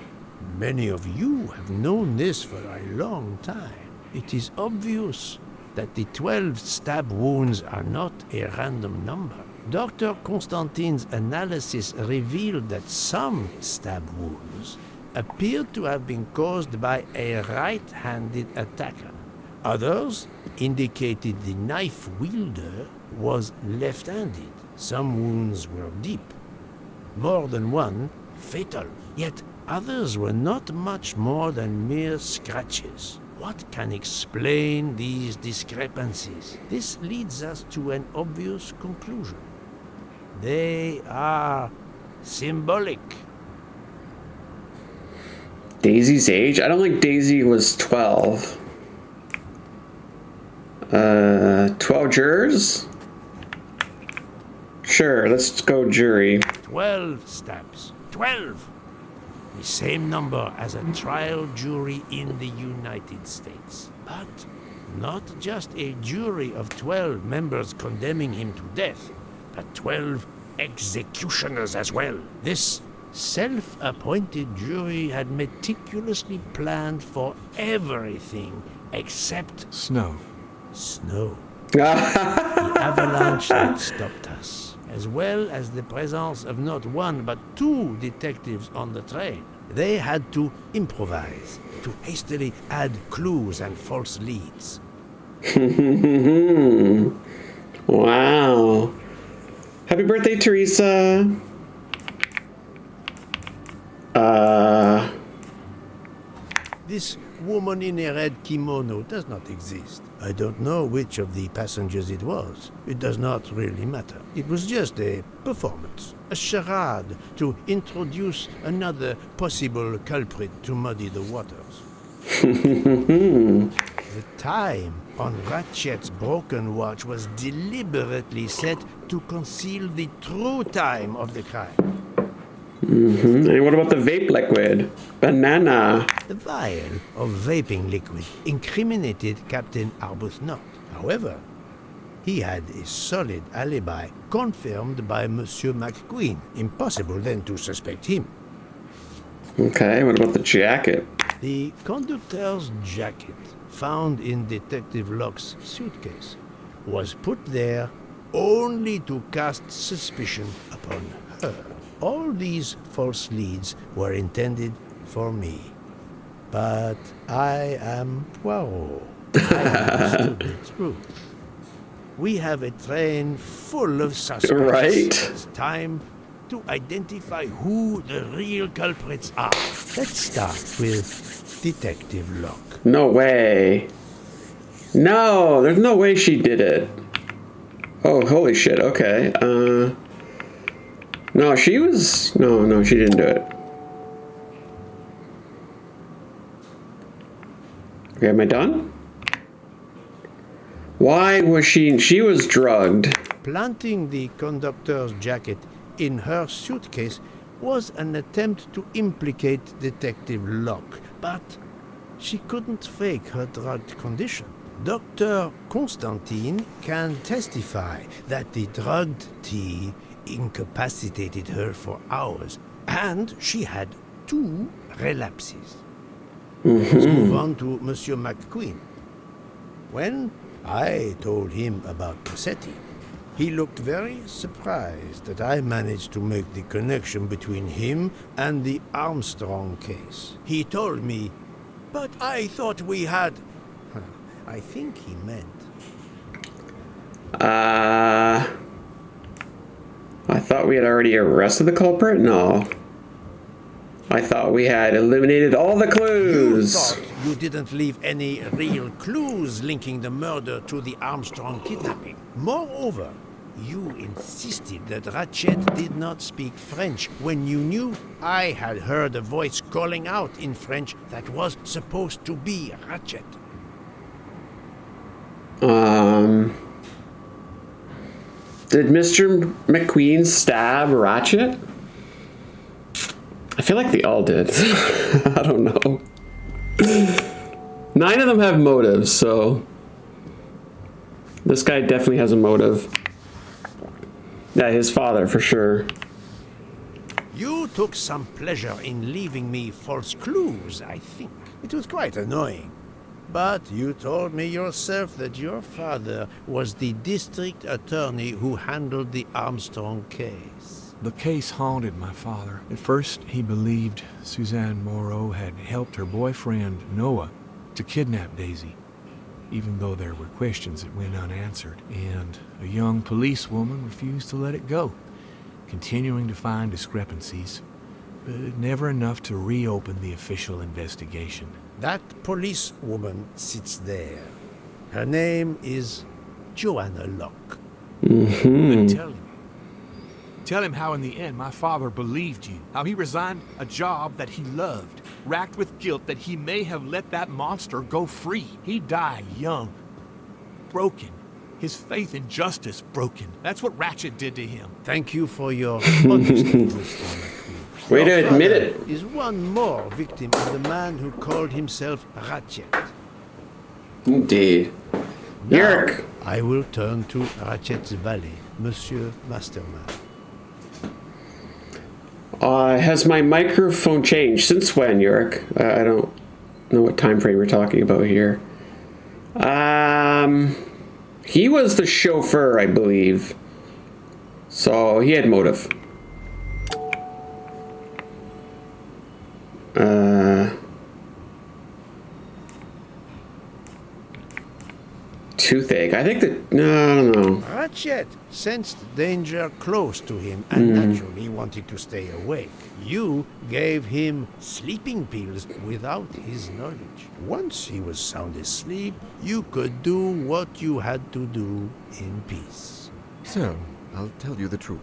[SPEAKER 3] many of you have known this for a long time. It is obvious that the 12 stab wounds are not a random number. Dr. Constantine's analysis revealed that some stab wounds appeared to have been caused by a right-handed attacker. Others indicated the knife wielder was left-handed. Some wounds were deep, more than one fatal, yet others were not much more than mere scratches. What can explain these discrepancies? This leads us to an obvious conclusion. They are symbolic.
[SPEAKER 1] Daisy's age? I don't think Daisy was 12. 12 jurors? Sure, let's go jury.
[SPEAKER 3] 12 stabs. 12! The same number as a trial jury in the United States. But not just a jury of 12 members condemning him to death, but 12 executioners as well. This self-appointed jury had meticulously planned for everything except
[SPEAKER 6] Snow.
[SPEAKER 3] Snow. The avalanche that stopped us, as well as the presence of not one but 2 detectives on the train. They had to improvise, to hastily add clues and false leads.
[SPEAKER 1] Wow. Happy birthday, Teresa.
[SPEAKER 3] The This woman in a red kimono does not exist. I don't know which of the passengers it was. It does not really matter. It was just a performance, a charade to introduce another possible culprit to muddy the waters. The time on Ratchet's broken watch was deliberately set to conceal the true time of the crime.
[SPEAKER 1] And what about the vape liquid? Banana.
[SPEAKER 3] The vial of vaping liquid incriminated Captain Arbuthnot. However, he had a solid alibi confirmed by Monsieur McQueen. Impossible then to suspect him.
[SPEAKER 1] Okay, what about the jacket?
[SPEAKER 3] The conductor's jacket, found in Detective Locke's suitcase, was put there only to cast suspicion upon her. All these false leads were intended for me. But I am Poirot. I understood the truth. We have a train full of suspects.
[SPEAKER 1] Right.
[SPEAKER 3] It's time to identify who the real culprits are. Let's start with Detective Locke.
[SPEAKER 1] No way. No, there's no way she did it. Oh, holy shit, okay. No, she was... No, she didn't do it. Okay, am I done? Why was she was drugged.
[SPEAKER 3] Planting the conductor's jacket in her suitcase was an attempt to implicate Detective Locke, but she couldn't fake her drugged condition. Dr. Constantine can testify that the drugged tea incapacitated her for hours, and she had 2 relapses. Let's move on to Monsieur McQueen. When I told him about Cassetti, he looked very surprised that I managed to make the connection between him and the Armstrong case. He told me, "But I thought we had..." I think he meant...
[SPEAKER 1] I thought we had already arrested the culprit? No. I thought we had eliminated all the clues.
[SPEAKER 3] You thought you didn't leave any real clues linking the murder to the Armstrong kidnapping. Moreover, you insisted that Ratchet did not speak French when you knew I had heard a voice calling out in French that was supposed to be Ratchet.
[SPEAKER 1] Did Mr. McQueen stab Ratchet? I feel like they all did. I don't know. 9 of them have motives, so... This guy definitely has a motive. Yeah, his father, for sure.
[SPEAKER 3] You took some pleasure in leaving me false clues, I think. It was quite annoying. But you told me yourself that your father was the district attorney who handled the Armstrong case.
[SPEAKER 6] The case haunted my father. At first, he believed Suzanne Moreau had helped her boyfriend, Noah, to kidnap Daisy, even though there were questions that went unanswered, and a young policewoman refused to let it go, continuing to find discrepancies, but never enough to reopen the official investigation.
[SPEAKER 3] That policewoman sits there. Her name is Joanna Locke.
[SPEAKER 6] Then tell him how in the end my father believed you, how he resigned a job that he loved, racked with guilt that he may have let that monster go free. He died young, broken, his faith in justice broken. That's what Ratchet did to him.
[SPEAKER 3] Thank you for your honesty, Mr. McQueen.
[SPEAKER 1] Way to admit it.
[SPEAKER 3] Is one more victim of the man who called himself Ratchet.
[SPEAKER 1] Indeed. Yerk.
[SPEAKER 3] I will turn to Ratchet's valet, Monsieur Masterman.
[SPEAKER 1] Has my microphone changed? Since when, Yerk? I don't know what time frame we're talking about here. He was the chauffeur, I believe. So he had motive. toothache. I think that... No, I don't know.
[SPEAKER 3] Ratchet sensed danger close to him and naturally wanted to stay awake. You gave him sleeping pills without his knowledge. Once he was sound asleep, you could do what you had to do in peace.
[SPEAKER 11] So, I'll tell you the truth.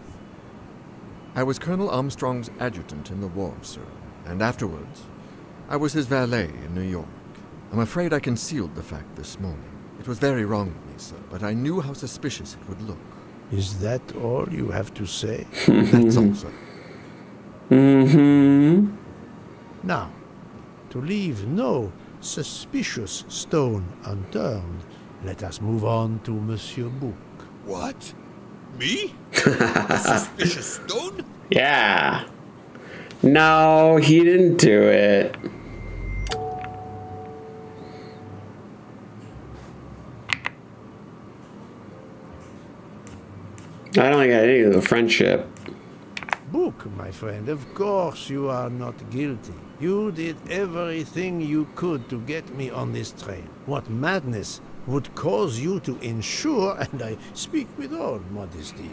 [SPEAKER 11] I was Colonel Armstrong's adjutant in the war, sir, and afterwards, I was his valet in New York. I'm afraid I concealed the fact this morning. It was very wrong of me, sir, but I knew how suspicious it would look.
[SPEAKER 3] Is that all you have to say?
[SPEAKER 11] That's all, sir.
[SPEAKER 1] Mm-hmm.
[SPEAKER 3] Now, to leave no suspicious stone unturned, let us move on to Monsieur Book.
[SPEAKER 4] What? Me? A suspicious stone?
[SPEAKER 1] Yeah. No, he didn't do it. I don't think I did the friendship.
[SPEAKER 3] Book, my friend, of course you are not guilty. You did everything you could to get me on this train. What madness would cause you to ensure, and I speak with all modesty,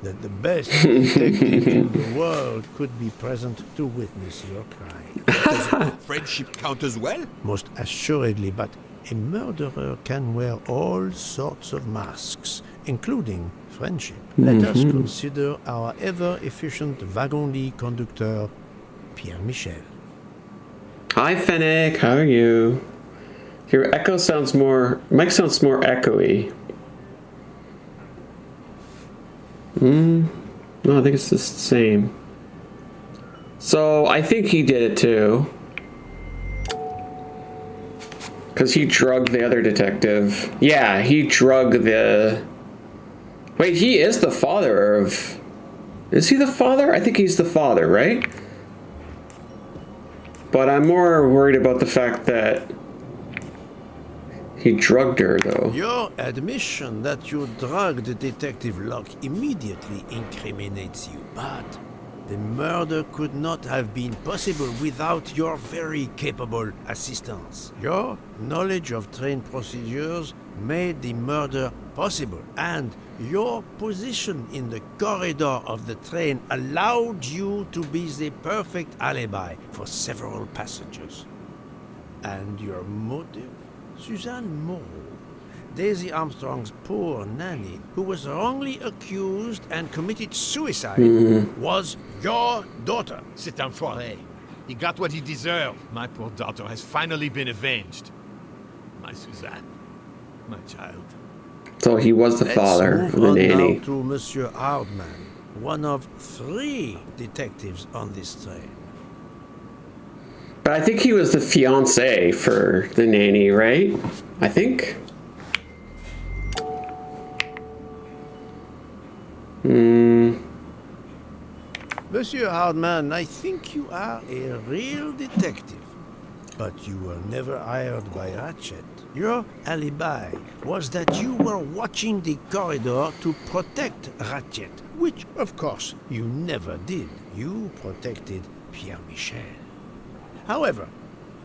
[SPEAKER 3] that the best detective in the world could be present to witness your crime?
[SPEAKER 4] Does friendship count as well?
[SPEAKER 3] Most assuredly, but a murderer can wear all sorts of masks, including friendship. Let us consider our ever-efficient wagon-lit conductor, Pierre Michel.
[SPEAKER 1] Hi, Fennec. How are you? Your echo sounds more... Mike sounds more echoey. No, I think it's the same. So, I think he did it too. Because he drugged the other detective. Yeah, he drugged the... Wait, he is the father of... Is he the father? I think he's the father, right? But I'm more worried about the fact that he drugged her, though.
[SPEAKER 3] Your admission that you drugged Detective Locke immediately incriminates you, but the murder could not have been possible without your very capable assistance. Your knowledge of train procedures made the murder possible, and your position in the corridor of the train allowed you to be the perfect alibi for several passengers. And your motive? Suzanne Moreau, Daisy Armstrong's poor nanny, who was wrongly accused and committed suicide, was your daughter.
[SPEAKER 4] C'est un foiré. He got what he deserved. My poor daughter has finally been avenged. My Suzanne. My child.
[SPEAKER 1] So he was the father of the nanny.
[SPEAKER 3] Now to Monsieur Hardman, one of 3 detectives on this train.
[SPEAKER 1] But I think he was the fiancé for the nanny, right? I think.
[SPEAKER 3] Monsieur Hardman, I think you are a real detective. But you were never hired by Ratchet. Your alibi was that you were watching the corridor to protect Ratchet, which, of course, you never did. You protected Pierre Michel. However,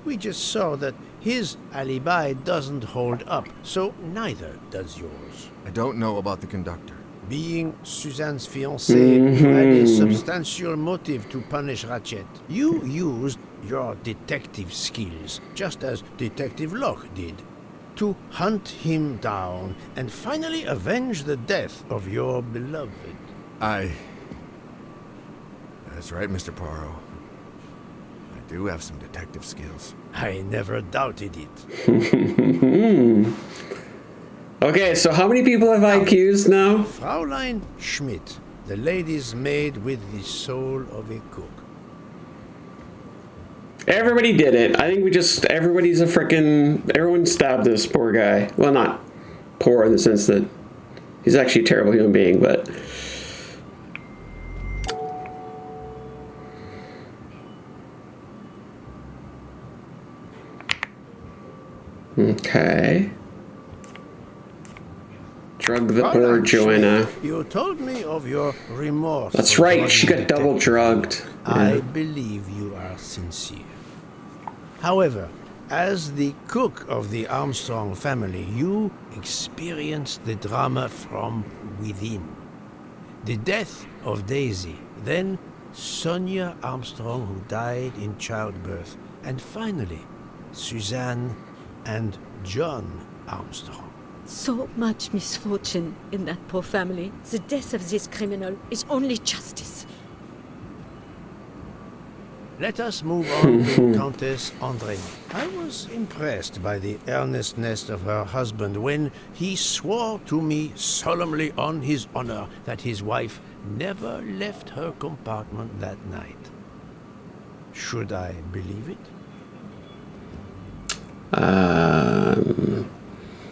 [SPEAKER 3] we just saw that his alibi doesn't hold up, so neither does yours.
[SPEAKER 11] I don't know about the conductor.
[SPEAKER 3] Being Suzanne's fiancé, you had a substantial motive to punish Ratchet. You used your detective skills, just as Detective Locke did, to hunt him down and finally avenge the death of your beloved.
[SPEAKER 11] That's right, Mr. Poirot. I do have some detective skills.
[SPEAKER 3] I never doubted it.
[SPEAKER 1] Okay, so how many people have I accused now?
[SPEAKER 3] Fraulein Schmidt, the lady's maid with the soul of a cook.
[SPEAKER 1] Everybody did it. I think everybody's a frickin'... Everyone stabbed this poor guy. Well, not poor in the sense that he's actually a terrible human being, but... Okay. Drug the poor Joanna.
[SPEAKER 3] You told me of your remorse.
[SPEAKER 1] That's right, she got double drugged.
[SPEAKER 3] I believe you are sincere. However, As the cook of the Armstrong family, you experienced the drama from within. The death of Daisy, then Sonia Armstrong, who died in childbirth, and finally, Suzanne and John Armstrong.
[SPEAKER 7] So much misfortune in that poor family. The death of this criminal is only justice.
[SPEAKER 3] Let us move on to Countess André. I was impressed by the earnestness of her husband when he swore to me solemnly on his honor that his wife never left her compartment that night. Should I believe it?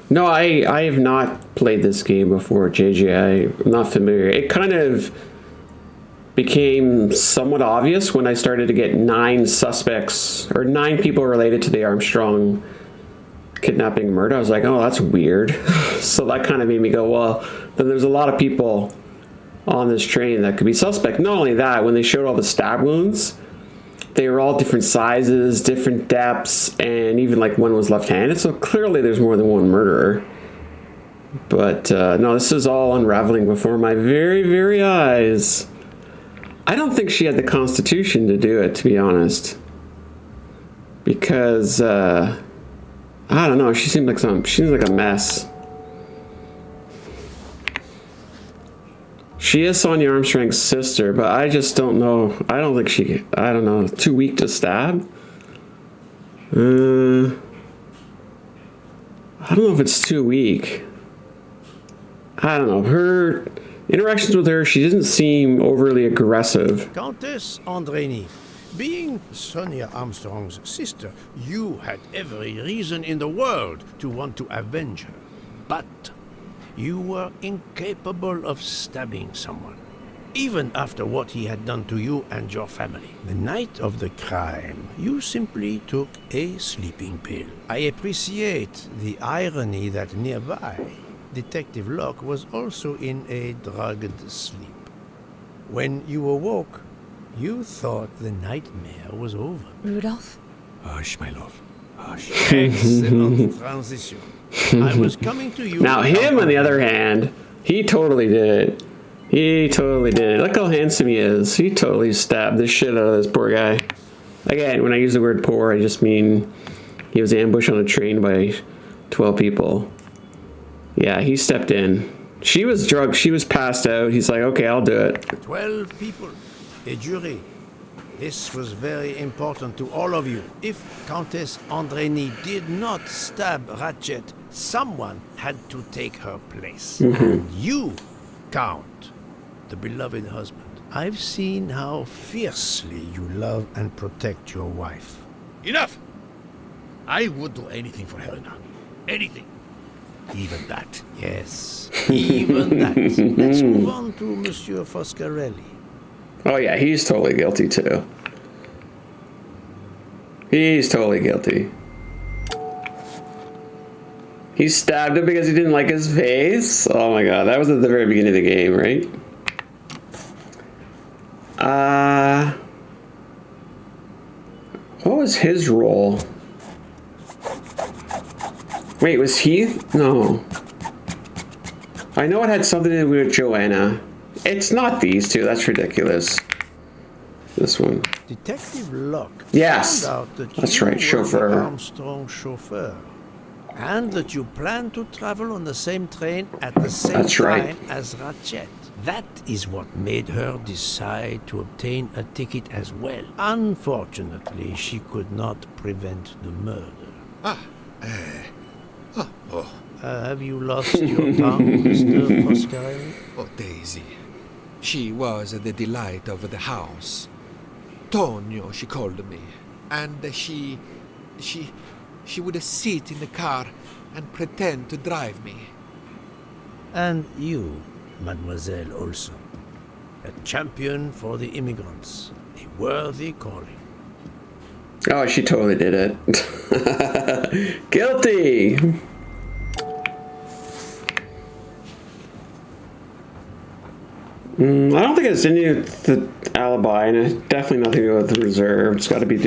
[SPEAKER 1] No, I have not played this game before, JJ. I'm not familiar. It kind of became somewhat obvious when I started to get 9 suspects, or 9 people related to the Armstrong kidnapping murder. I was like, oh, that's weird. So that kind of made me go, well, then there's a lot of people on this train that could be suspect. Not only that, when they showed all the stab wounds, they were all different sizes, different depths, and even like one was left-handed. So clearly there's more than one murderer. But no, this is all unraveling before my very, very eyes. I don't think she had the constitution to do it, to be honest. Because, I don't know, she seemed like a mess. She is Sonia Armstrong's sister, but I just don't know. I don't know, too weak to stab? I don't know if it's too weak. I don't know. Her interactions with her, she didn't seem overly aggressive.
[SPEAKER 3] Countess Andrény, being Sonia Armstrong's sister, you had every reason in the world to want to avenge her. But you were incapable of stabbing someone, even after what he had done to you and your family. The night of the crime, you simply took a sleeping pill. I appreciate the irony that nearby, Detective Locke was also in a drugged sleep. When you awoke, you thought the nightmare was over.
[SPEAKER 7] Rudolph?
[SPEAKER 6] Hush, my love. Hush.
[SPEAKER 3] Excellent transition. I was coming to you.
[SPEAKER 1] Now him, on the other hand, he totally did it. He totally did it. Look how handsome he is. He totally stabbed the shit out of this poor guy. Again, when I use the word poor, I just mean he was ambushed on a train by 12 people. Yeah, he stepped in. She was drugged. She was passed out. He's like, okay, I'll do it.
[SPEAKER 3] 12 people. A jury. This was very important to all of you. If Countess Andrény did not stab Ratchet, someone had to take her place. And you, Count, the beloved husband. I've seen how fiercely you love and protect your wife.
[SPEAKER 4] Enough! I would do anything for Helena. Anything. Even that.
[SPEAKER 3] Yes, even that. Let's move on to Monsieur Foscarelli.
[SPEAKER 1] Oh yeah, he's totally guilty too. He's totally guilty. He stabbed him because he didn't like his face? Oh my god, that was at the very beginning of the game, right? What was his role? Wait, was he? No. I know it had something to do with Joanna. It's not these two, that's ridiculous. This one.
[SPEAKER 3] Detective Locke
[SPEAKER 1] yes,
[SPEAKER 3] found out that
[SPEAKER 1] that's
[SPEAKER 3] you
[SPEAKER 1] right,
[SPEAKER 3] were
[SPEAKER 1] chauffeur.
[SPEAKER 3] the Armstrong chauffeur, and that you plan to travel on the same train at the same
[SPEAKER 1] That's
[SPEAKER 3] time
[SPEAKER 1] right.
[SPEAKER 3] as Ratchet. That is what made her decide to obtain a ticket as well. Unfortunately, she could not prevent the murder. Have you lost your tongue, Mr. Foscarelli?
[SPEAKER 13] Oh, Daisy. She was the delight of the house. Tonio, she called me. And she would sit in the car and pretend to drive me.
[SPEAKER 3] And you, mademoiselle Olson. A champion for the immigrants. A worthy calling.
[SPEAKER 1] Oh, she totally did it. Guilty! I don't think it's any of the alibi, and it's definitely nothing to do with the reserve. It's got to be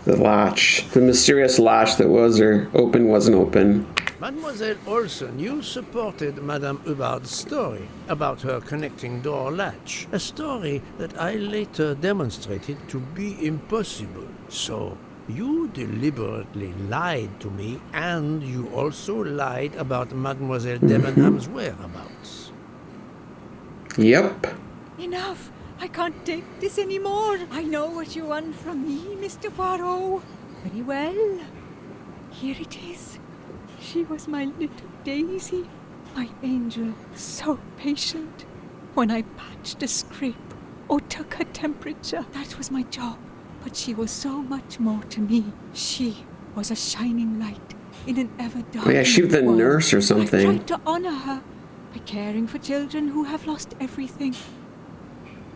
[SPEAKER 1] The latch. The mysterious latch that was or wasn't open.
[SPEAKER 3] Mademoiselle Olsen, you supported Madame Hubbard's story about her connecting door latch. A story that I later demonstrated to be impossible. So, you deliberately lied to me, and you also lied about Mademoiselle Debenham's whereabouts.
[SPEAKER 1] Yep.
[SPEAKER 14] Enough! I can't take this anymore. I know what you want from me, Mr. Poirot. Very well. Here it is. She was my little Daisy, my angel, so patient. When I patched a scrape or took her temperature, that was my job. But she was so much more to me. She was a shining light in an ever-darkening
[SPEAKER 1] Oh yeah, she was the
[SPEAKER 14] world.
[SPEAKER 1] nurse or something.
[SPEAKER 14] I tried to honor her by caring for children who have lost everything.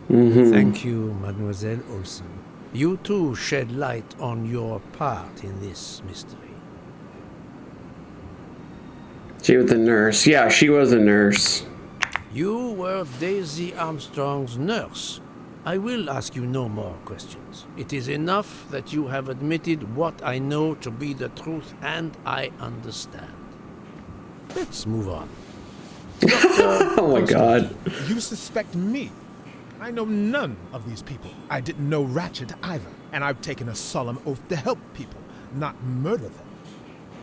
[SPEAKER 3] Thank you, Mademoiselle Olsen. You too shed light on your part in this mystery.
[SPEAKER 1] She was the nurse. Yeah, she was a nurse.
[SPEAKER 3] You were Daisy Armstrong's nurse. I will ask you no more questions. It is enough that you have admitted what I know to be the truth, and I understand. Let's move on.
[SPEAKER 1] Oh my god.
[SPEAKER 5] You suspect me? I know none of these people. I didn't know Ratchet either, and I've taken a solemn oath to help people, not murder them.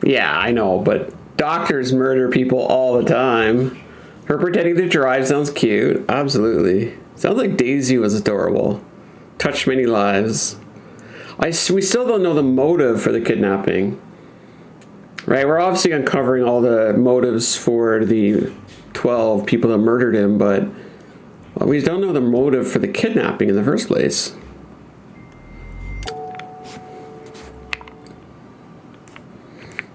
[SPEAKER 1] Yeah, I know, but doctors murder people all the time. Her pretending to drive sounds cute. Absolutely. Sounds like Daisy was adorable. Touched many lives. We still don't know the motive for the kidnapping. Right? We're obviously uncovering all the motives for the 12 people that murdered him, but we don't know the motive for the kidnapping in the first place.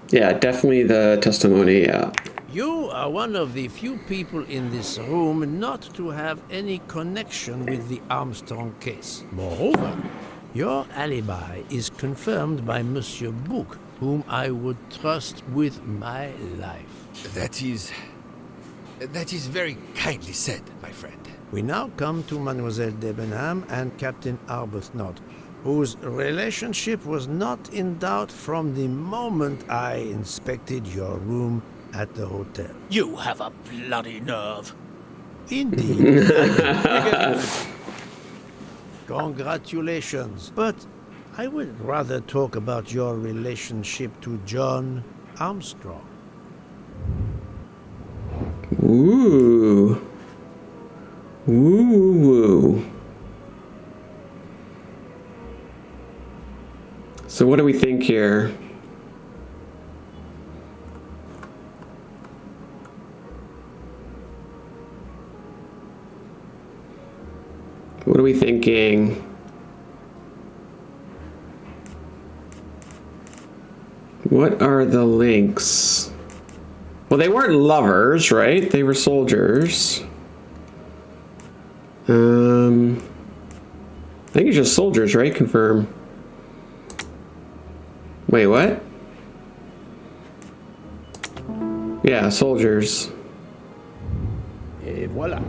[SPEAKER 1] Yeah, definitely the testimony, yeah.
[SPEAKER 3] You are one of the few people in this room not to have any connection with the Armstrong case. Moreover, your alibi is confirmed by Monsieur Bouc, whom I would trust with my life.
[SPEAKER 4] That is very kindly said, my friend.
[SPEAKER 3] We now come to Mademoiselle Debenham and Captain Arbuthnot, whose relationship was not in doubt from the moment I inspected your room at the hotel.
[SPEAKER 10] You have a bloody nerve.
[SPEAKER 3] Indeed. Congratulations. But I would rather talk about your relationship to John Armstrong.
[SPEAKER 1] Ooh. Ooh. So what do we think here? What are we thinking? What are the links? Well, they weren't lovers, right? They were soldiers. I think it's just soldiers, right? Confirm. Wait, what? Yeah, soldiers.
[SPEAKER 3] Et voilà.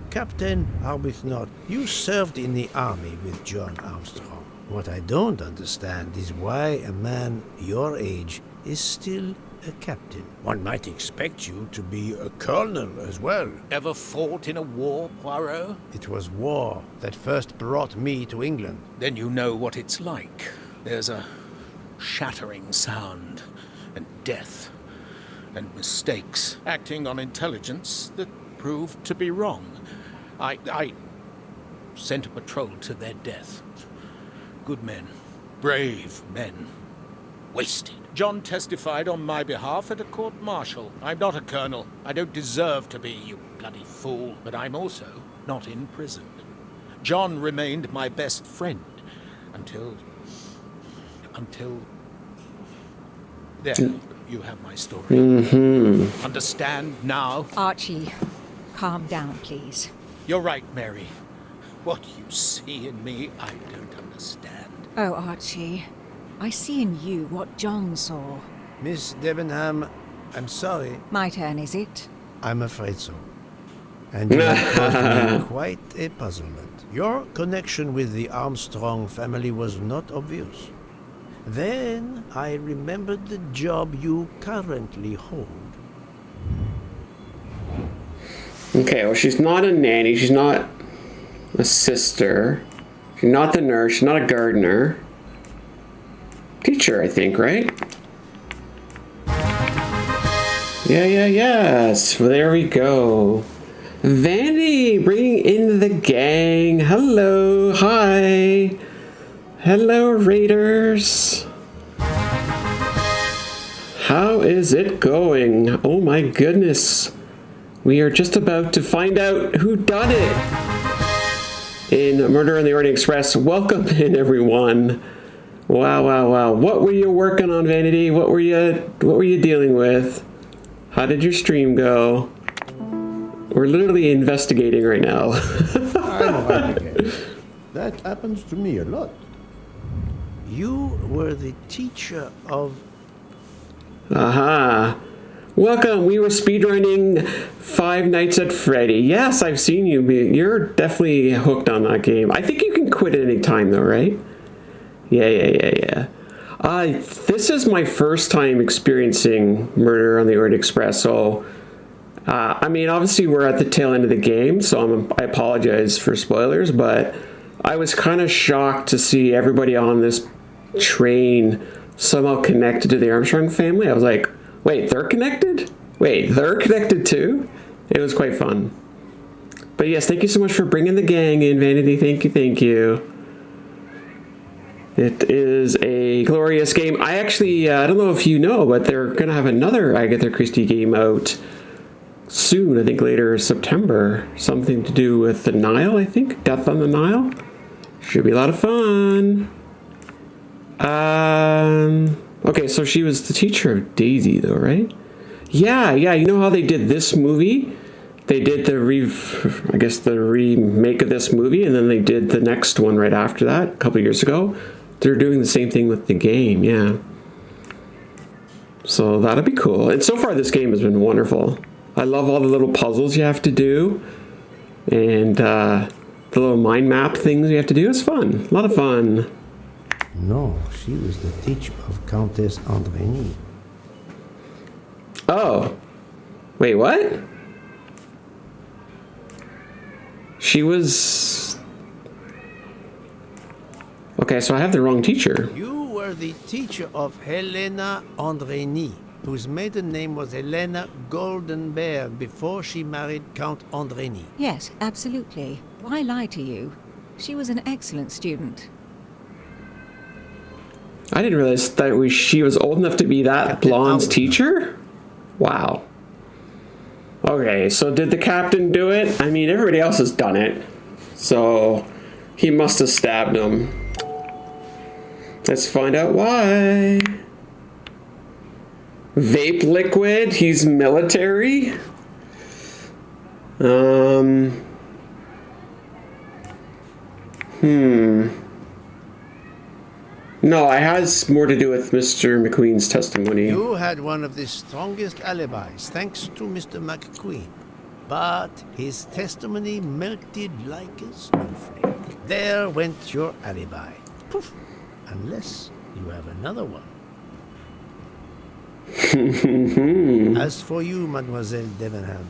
[SPEAKER 3] Captain Arbuthnot, you served in the army with John Armstrong. What I don't understand is why a man your age is still a captain. One might expect you to be a colonel as well.
[SPEAKER 10] Ever fought in a war, Poirot?
[SPEAKER 3] It was war that first brought me to England.
[SPEAKER 10] Then you know what it's like. There's a shattering sound, and death, and mistakes, acting on intelligence that proved to be wrong. I sent a patrol to their death. Good men, brave men, wasted. John testified on my behalf at a court-martial. I'm not a colonel. I don't deserve to be, you bloody fool. But I'm also not in prison. John remained my best friend until... There, you have my story. Understand now?
[SPEAKER 14] Archie, calm down, please.
[SPEAKER 10] You're right, Mary. What you see in me, I don't understand.
[SPEAKER 14] Oh, Archie, I see in you what John saw.
[SPEAKER 3] Miss Debenham, I'm sorry.
[SPEAKER 14] My turn, is it?
[SPEAKER 3] I'm afraid so. and you have caused me quite a puzzlement. Your connection with the Armstrong family was not obvious. Then I remembered the job you currently hold.
[SPEAKER 1] Okay, well, she's not a nanny. She's not a sister. She's not the nurse. She's not a gardener. Teacher, I think, right? Yes. Well, there we go. Vanny, bringing in the gang. Hello. Hi. Hello, Raiders. How is it going? Oh my goodness. We are just about to find out who done it in Murder on the Orient Express. Welcome in, everyone. Wow. What were you working on, Vanity? What were you dealing with? How did your stream go? We're literally investigating right now.
[SPEAKER 3] I'm Renegade. That happens to me a lot. You were the teacher of...
[SPEAKER 1] Aha. Welcome. We were speedrunning Five Nights at Freddy. Yes, I've seen you. You're definitely hooked on that game. I think you can quit at any time, though, right? Yeah. This is my first time experiencing Murder on the Orient Express, so... I mean, obviously we're at the tail end of the game, so I apologize for spoilers, but I was kind of shocked to see everybody on this train somehow connected to the Armstrong family. I was like, wait, they're connected? Wait, they're connected too? It was quite fun. But yes, thank you so much for bringing the gang in, Vanity. Thank you. It is a glorious game. I actually, I don't know if you know, but they're going to have another Agatha Christie game out soon, I think later September. Something to do with the Nile, I think. Death on the Nile. Should be a lot of fun. Okay, so she was the teacher of Daisy, though, right? Yeah. You know how they did this movie? They did the remake of this movie, and then they did the next one right after that, a couple years ago. They're doing the same thing with the game, yeah. So that'll be cool. And so far, this game has been wonderful. I love all the little puzzles you have to do, and the little mind map things you have to do. It's fun. A lot of fun.
[SPEAKER 3] No, she was the teacher of Countess Andrény.
[SPEAKER 1] Oh. Wait, what? She was... Okay, so I have the wrong teacher.
[SPEAKER 3] You were the teacher of Helena Andrény, whose maiden name was Helena Goldenberg before she married Count Andrény.
[SPEAKER 14] Yes, absolutely. Why lie to you? She was an excellent student.
[SPEAKER 1] I didn't realize that she was old enough to be that blonde's teacher? Wow. Okay, so did the captain do it? I mean, everybody else has done it. So, he must have stabbed him. Let's find out why. Vape liquid? He's military? No, it has more to do with Mr. McQueen's testimony.
[SPEAKER 3] You had one of the strongest alibis, thanks to Mr. McQueen. But his testimony melted like a snowflake. There went your alibi. Poof. Unless you have another one. As for you, Mademoiselle Debenham.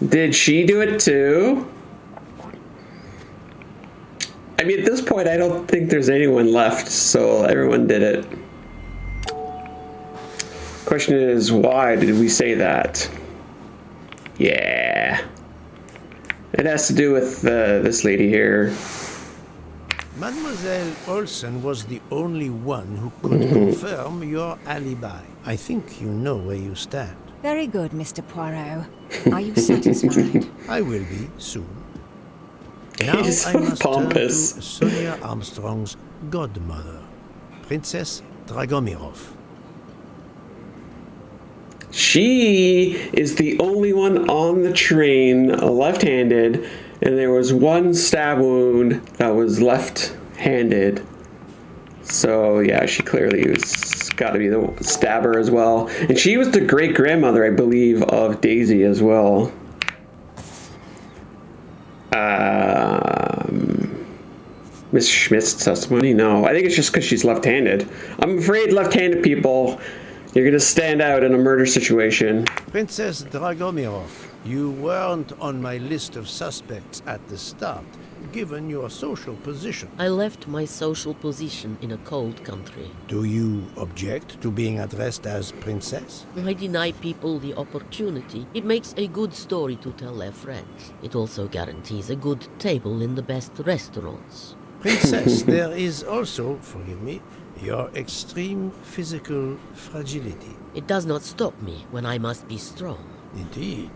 [SPEAKER 1] Did she do it too? I mean, at this point, I don't think there's anyone left, so everyone did it. Question is, why did we say that? Yeah. It has to do with this lady here.
[SPEAKER 3] Mademoiselle Olsen was the only one who could confirm your alibi. I think you know where you stand.
[SPEAKER 14] Very good, Mr. Poirot. Are you satisfied?
[SPEAKER 3] I will be soon. Now
[SPEAKER 1] He's
[SPEAKER 3] I
[SPEAKER 1] so
[SPEAKER 3] must
[SPEAKER 1] pompous.
[SPEAKER 3] turn to Sonia Armstrong's godmother, Princess Dragomirov.
[SPEAKER 1] She is the only one on the train left-handed, and there was one stab wound that was left-handed. So yeah, she clearly was got to be the stabber as well. And she was the great-grandmother, I believe, of Daisy as well. Miss Schmidt's testimony? No, I think it's just because she's left-handed. I'm afraid left-handed people, you're gonna stand out in a murder situation.
[SPEAKER 3] Princess Dragomirov, you weren't on my list of suspects at the start, given your social position.
[SPEAKER 15] I left my social position in a cold country.
[SPEAKER 3] Do you object to being addressed as princess?
[SPEAKER 15] I deny people the opportunity. It makes a good story to tell their friends. It also guarantees a good table in the best restaurants.
[SPEAKER 3] Princess, there is also, forgive me, your extreme physical fragility.
[SPEAKER 15] It does not stop me when I must be strong.
[SPEAKER 3] Indeed.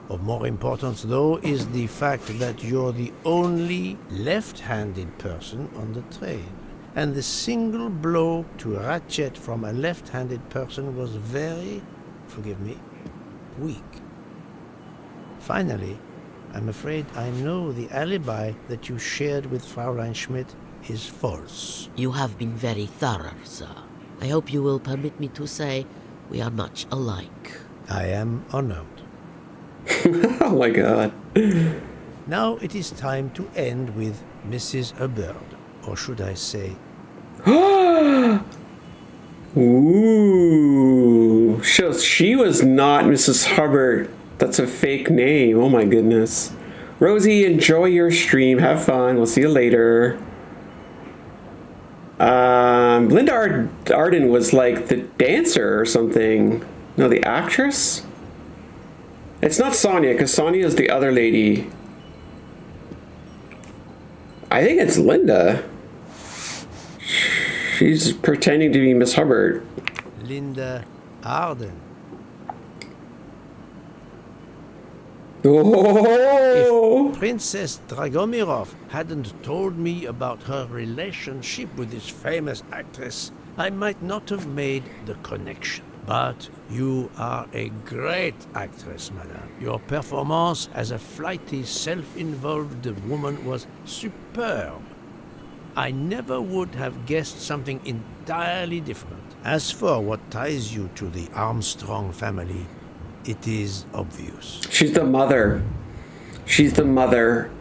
[SPEAKER 3] Of more importance, though, is the fact that you're the only left-handed person on the train. And the single blow to Ratchet from a left-handed person was very, forgive me, weak. Finally, I'm afraid I know the alibi that you shared with Fraulein Schmidt is false.
[SPEAKER 15] You have been very thorough, sir. I hope you will permit me to say we are much alike.
[SPEAKER 3] I am honored.
[SPEAKER 1] Oh my god.
[SPEAKER 3] Now it is time to end with Mrs. Hubbard, or should I say...
[SPEAKER 1] Ooh. So she was not Mrs. Hubbard. That's a fake name. Oh my goodness. Rosie, enjoy your stream. Have fun. We'll see you later. Linda Arden was like the dancer or something. No, the actress? It's not Sonia, because Sonia is the other lady. I think it's Linda. She's pretending to be Miss Hubbard.
[SPEAKER 3] Linda Arden.
[SPEAKER 1] Oh!
[SPEAKER 3] If Princess Dragomirov hadn't told me about her relationship with this famous actress, I might not have made the connection. But you are a great actress, madame. Your performance as a flighty, self-involved woman was superb. I never would have guessed something entirely different. As for what ties you to the Armstrong family, it is obvious.
[SPEAKER 1] She's the mother. She's the mother.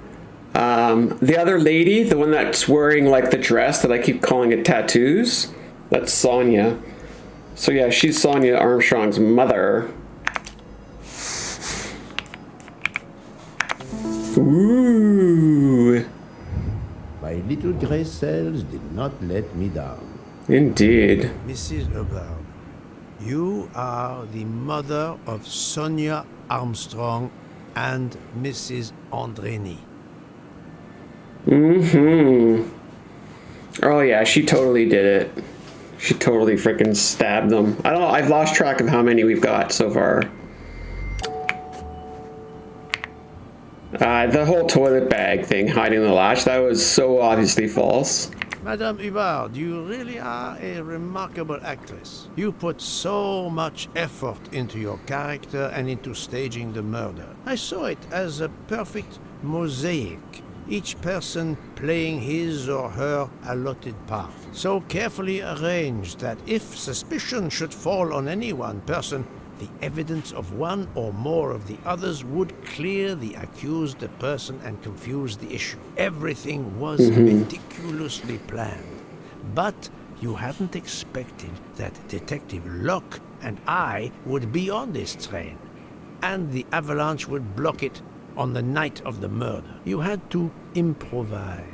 [SPEAKER 1] The other lady, the one that's wearing like the dress that I keep calling it tattoos, that's Sonia. So yeah, she's Sonia Armstrong's mother. Ooh.
[SPEAKER 3] My little gray cells did not let me down.
[SPEAKER 1] Indeed.
[SPEAKER 3] Mrs. Hubbard, you are the mother of Sonia Armstrong and Mrs. Andreni.
[SPEAKER 1] Mm-hmm. Oh yeah, she totally did it. She totally freaking stabbed them. I don't know, I've lost track of how many we've got so far. The whole toilet bag thing hiding the latch, that was so obviously false.
[SPEAKER 3] Madame Hubbard, you really are a remarkable actress. You put so much effort into your character and into staging the murder. I saw it as a perfect mosaic, each person playing his or her allotted part, so carefully arranged that if suspicion should fall on any one person, the evidence of one or more of the others would clear the accused person and confuse the issue. Everything was meticulously planned. But you hadn't expected that Detective Locke and I would be on this train, and the avalanche would block it on the night of the murder. You had to improvise.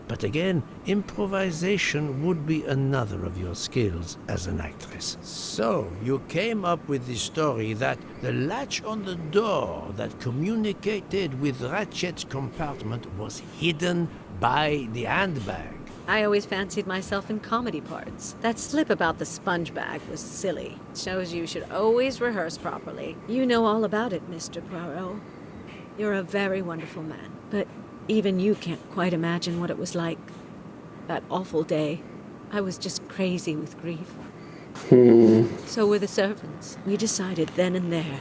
[SPEAKER 3] But again, improvisation would be another of your skills as an actress. So, you came up with the story that the latch on the door that communicated with Ratchet's compartment was hidden by the handbag.
[SPEAKER 7] I always fancied myself in comedy parts. That slip about the sponge bag was silly. Shows you should always rehearse properly. You know all about it, Mr. Poirot. You're a very wonderful man, but even you can't quite imagine what it was like. That awful day. I was just crazy with grief. So were the servants. We decided then and there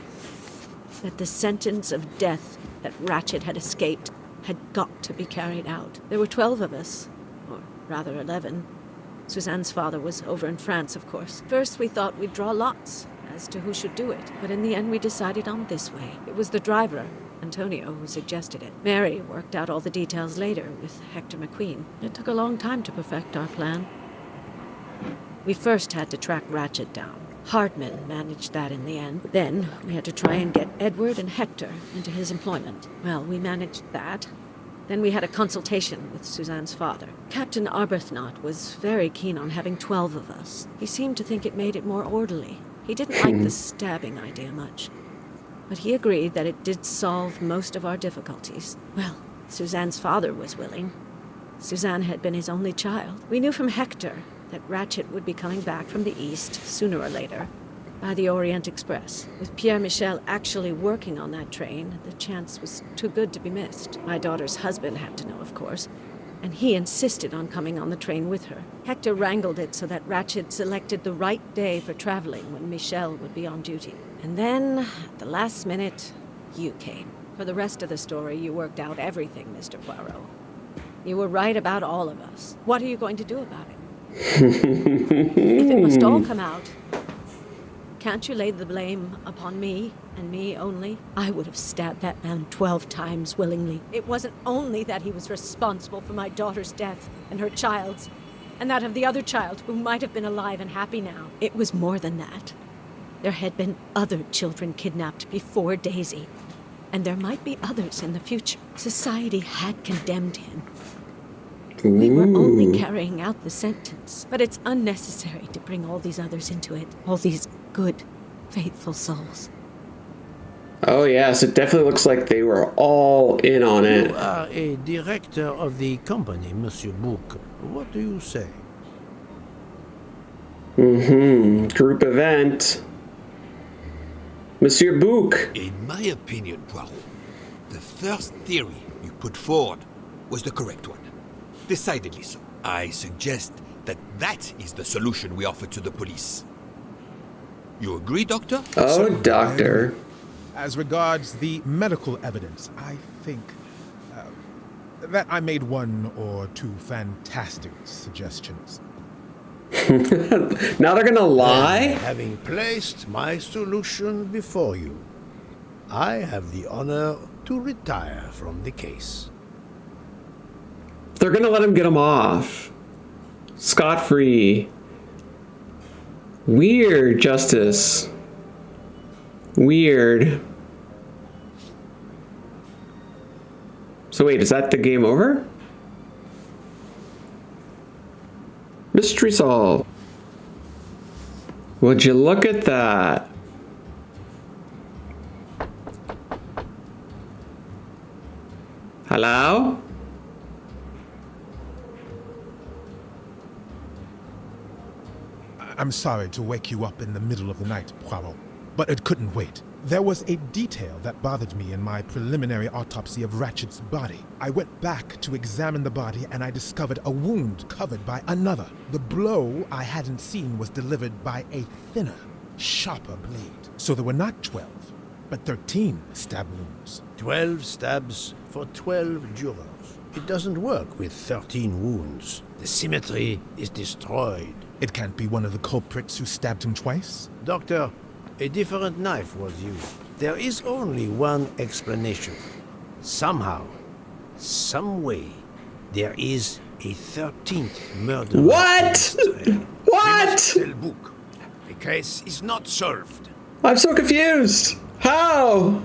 [SPEAKER 7] that the sentence of death that Ratchet had escaped had got to be carried out. There were 12 of us, or rather 11. Suzanne's father was over in France, of course. First we thought we'd draw lots as to who should do it, but in the end we decided on this way. It was the driver, Antonio who suggested it. Mary worked out all the details later with Hector McQueen. It took a long time to perfect our plan. We first had to track Ratchet down. Hardman managed that in the end. Then we had to try and get Edward and Hector into his employment. Well, we managed that. Then we had a consultation with Suzanne's father. Captain Arbuthnot was very keen on having 12 of us. He seemed to think it made it more orderly. He didn't like the stabbing idea much. But he agreed that it did solve most of our difficulties. Well, Suzanne's father was willing. Suzanne had been his only child. We knew from Hector that Ratchet would be coming back from the east sooner or later by the Orient Express. With Pierre Michel actually working on that train, the chance was too good to be missed. My daughter's husband had to know, of course, and he insisted on coming on the train with her. Hector wrangled it so that Ratchet selected the right day for traveling when Michel would be on duty. And then, at the last minute, you came. For the rest of the story, you worked out everything, Mr. Poirot. You were right about all of us. What are you going to do about it? If it must all come out, can't you lay the blame upon me, and me only? I would have stabbed that man 12 times willingly. It wasn't only that he was responsible for my daughter's death and her child's, and that of the other child who might have been alive and happy now. It was more than that. There had been other children kidnapped before Daisy, and there might be others in the future. Society had condemned him. We were only carrying out the sentence, but it's unnecessary to bring all these others into it. All these good, faithful souls.
[SPEAKER 1] Oh yes, it definitely looks like they were all in on it.
[SPEAKER 3] You are a director of the company, Monsieur Bouc. What do you say?
[SPEAKER 1] Group event. Monsieur Bouc.
[SPEAKER 4] In my opinion, Poirot, the first theory you put forward was the correct one. Decidedly so. I suggest that is the solution we offer to the police. You agree, Doctor?
[SPEAKER 1] Oh, Doctor.
[SPEAKER 5] As regards the medical evidence, I think that I made one or two fantastic suggestions.
[SPEAKER 1] Now they're gonna lie?
[SPEAKER 3] And having placed my solution before you, I have the honor to retire from the case.
[SPEAKER 1] They're gonna let him get him off. Scot-free. Weird, Justice. Weird. So wait, is that the game over? Mystery solved. Would you look at that? Hello?
[SPEAKER 5] I'm sorry to wake you up in the middle of the night, Poirot, but it couldn't wait. There was a detail that bothered me in my preliminary autopsy of Ratchet's body. I went back to examine the body and I discovered a wound covered by another. The blow I hadn't seen was delivered by a thinner, sharper blade. So there were not 12, but 13 stab wounds.
[SPEAKER 3] 12 stabs for 12 jurors. It doesn't work with 13 wounds. The symmetry is destroyed.
[SPEAKER 5] It can't be one of the culprits who stabbed him twice?
[SPEAKER 3] Doctor, a different knife was used. There is only one explanation. Somehow, some way, there is a 13th murder.
[SPEAKER 1] What? What?
[SPEAKER 3] Tell Bouc. The case is not solved.
[SPEAKER 1] I'm so confused. How?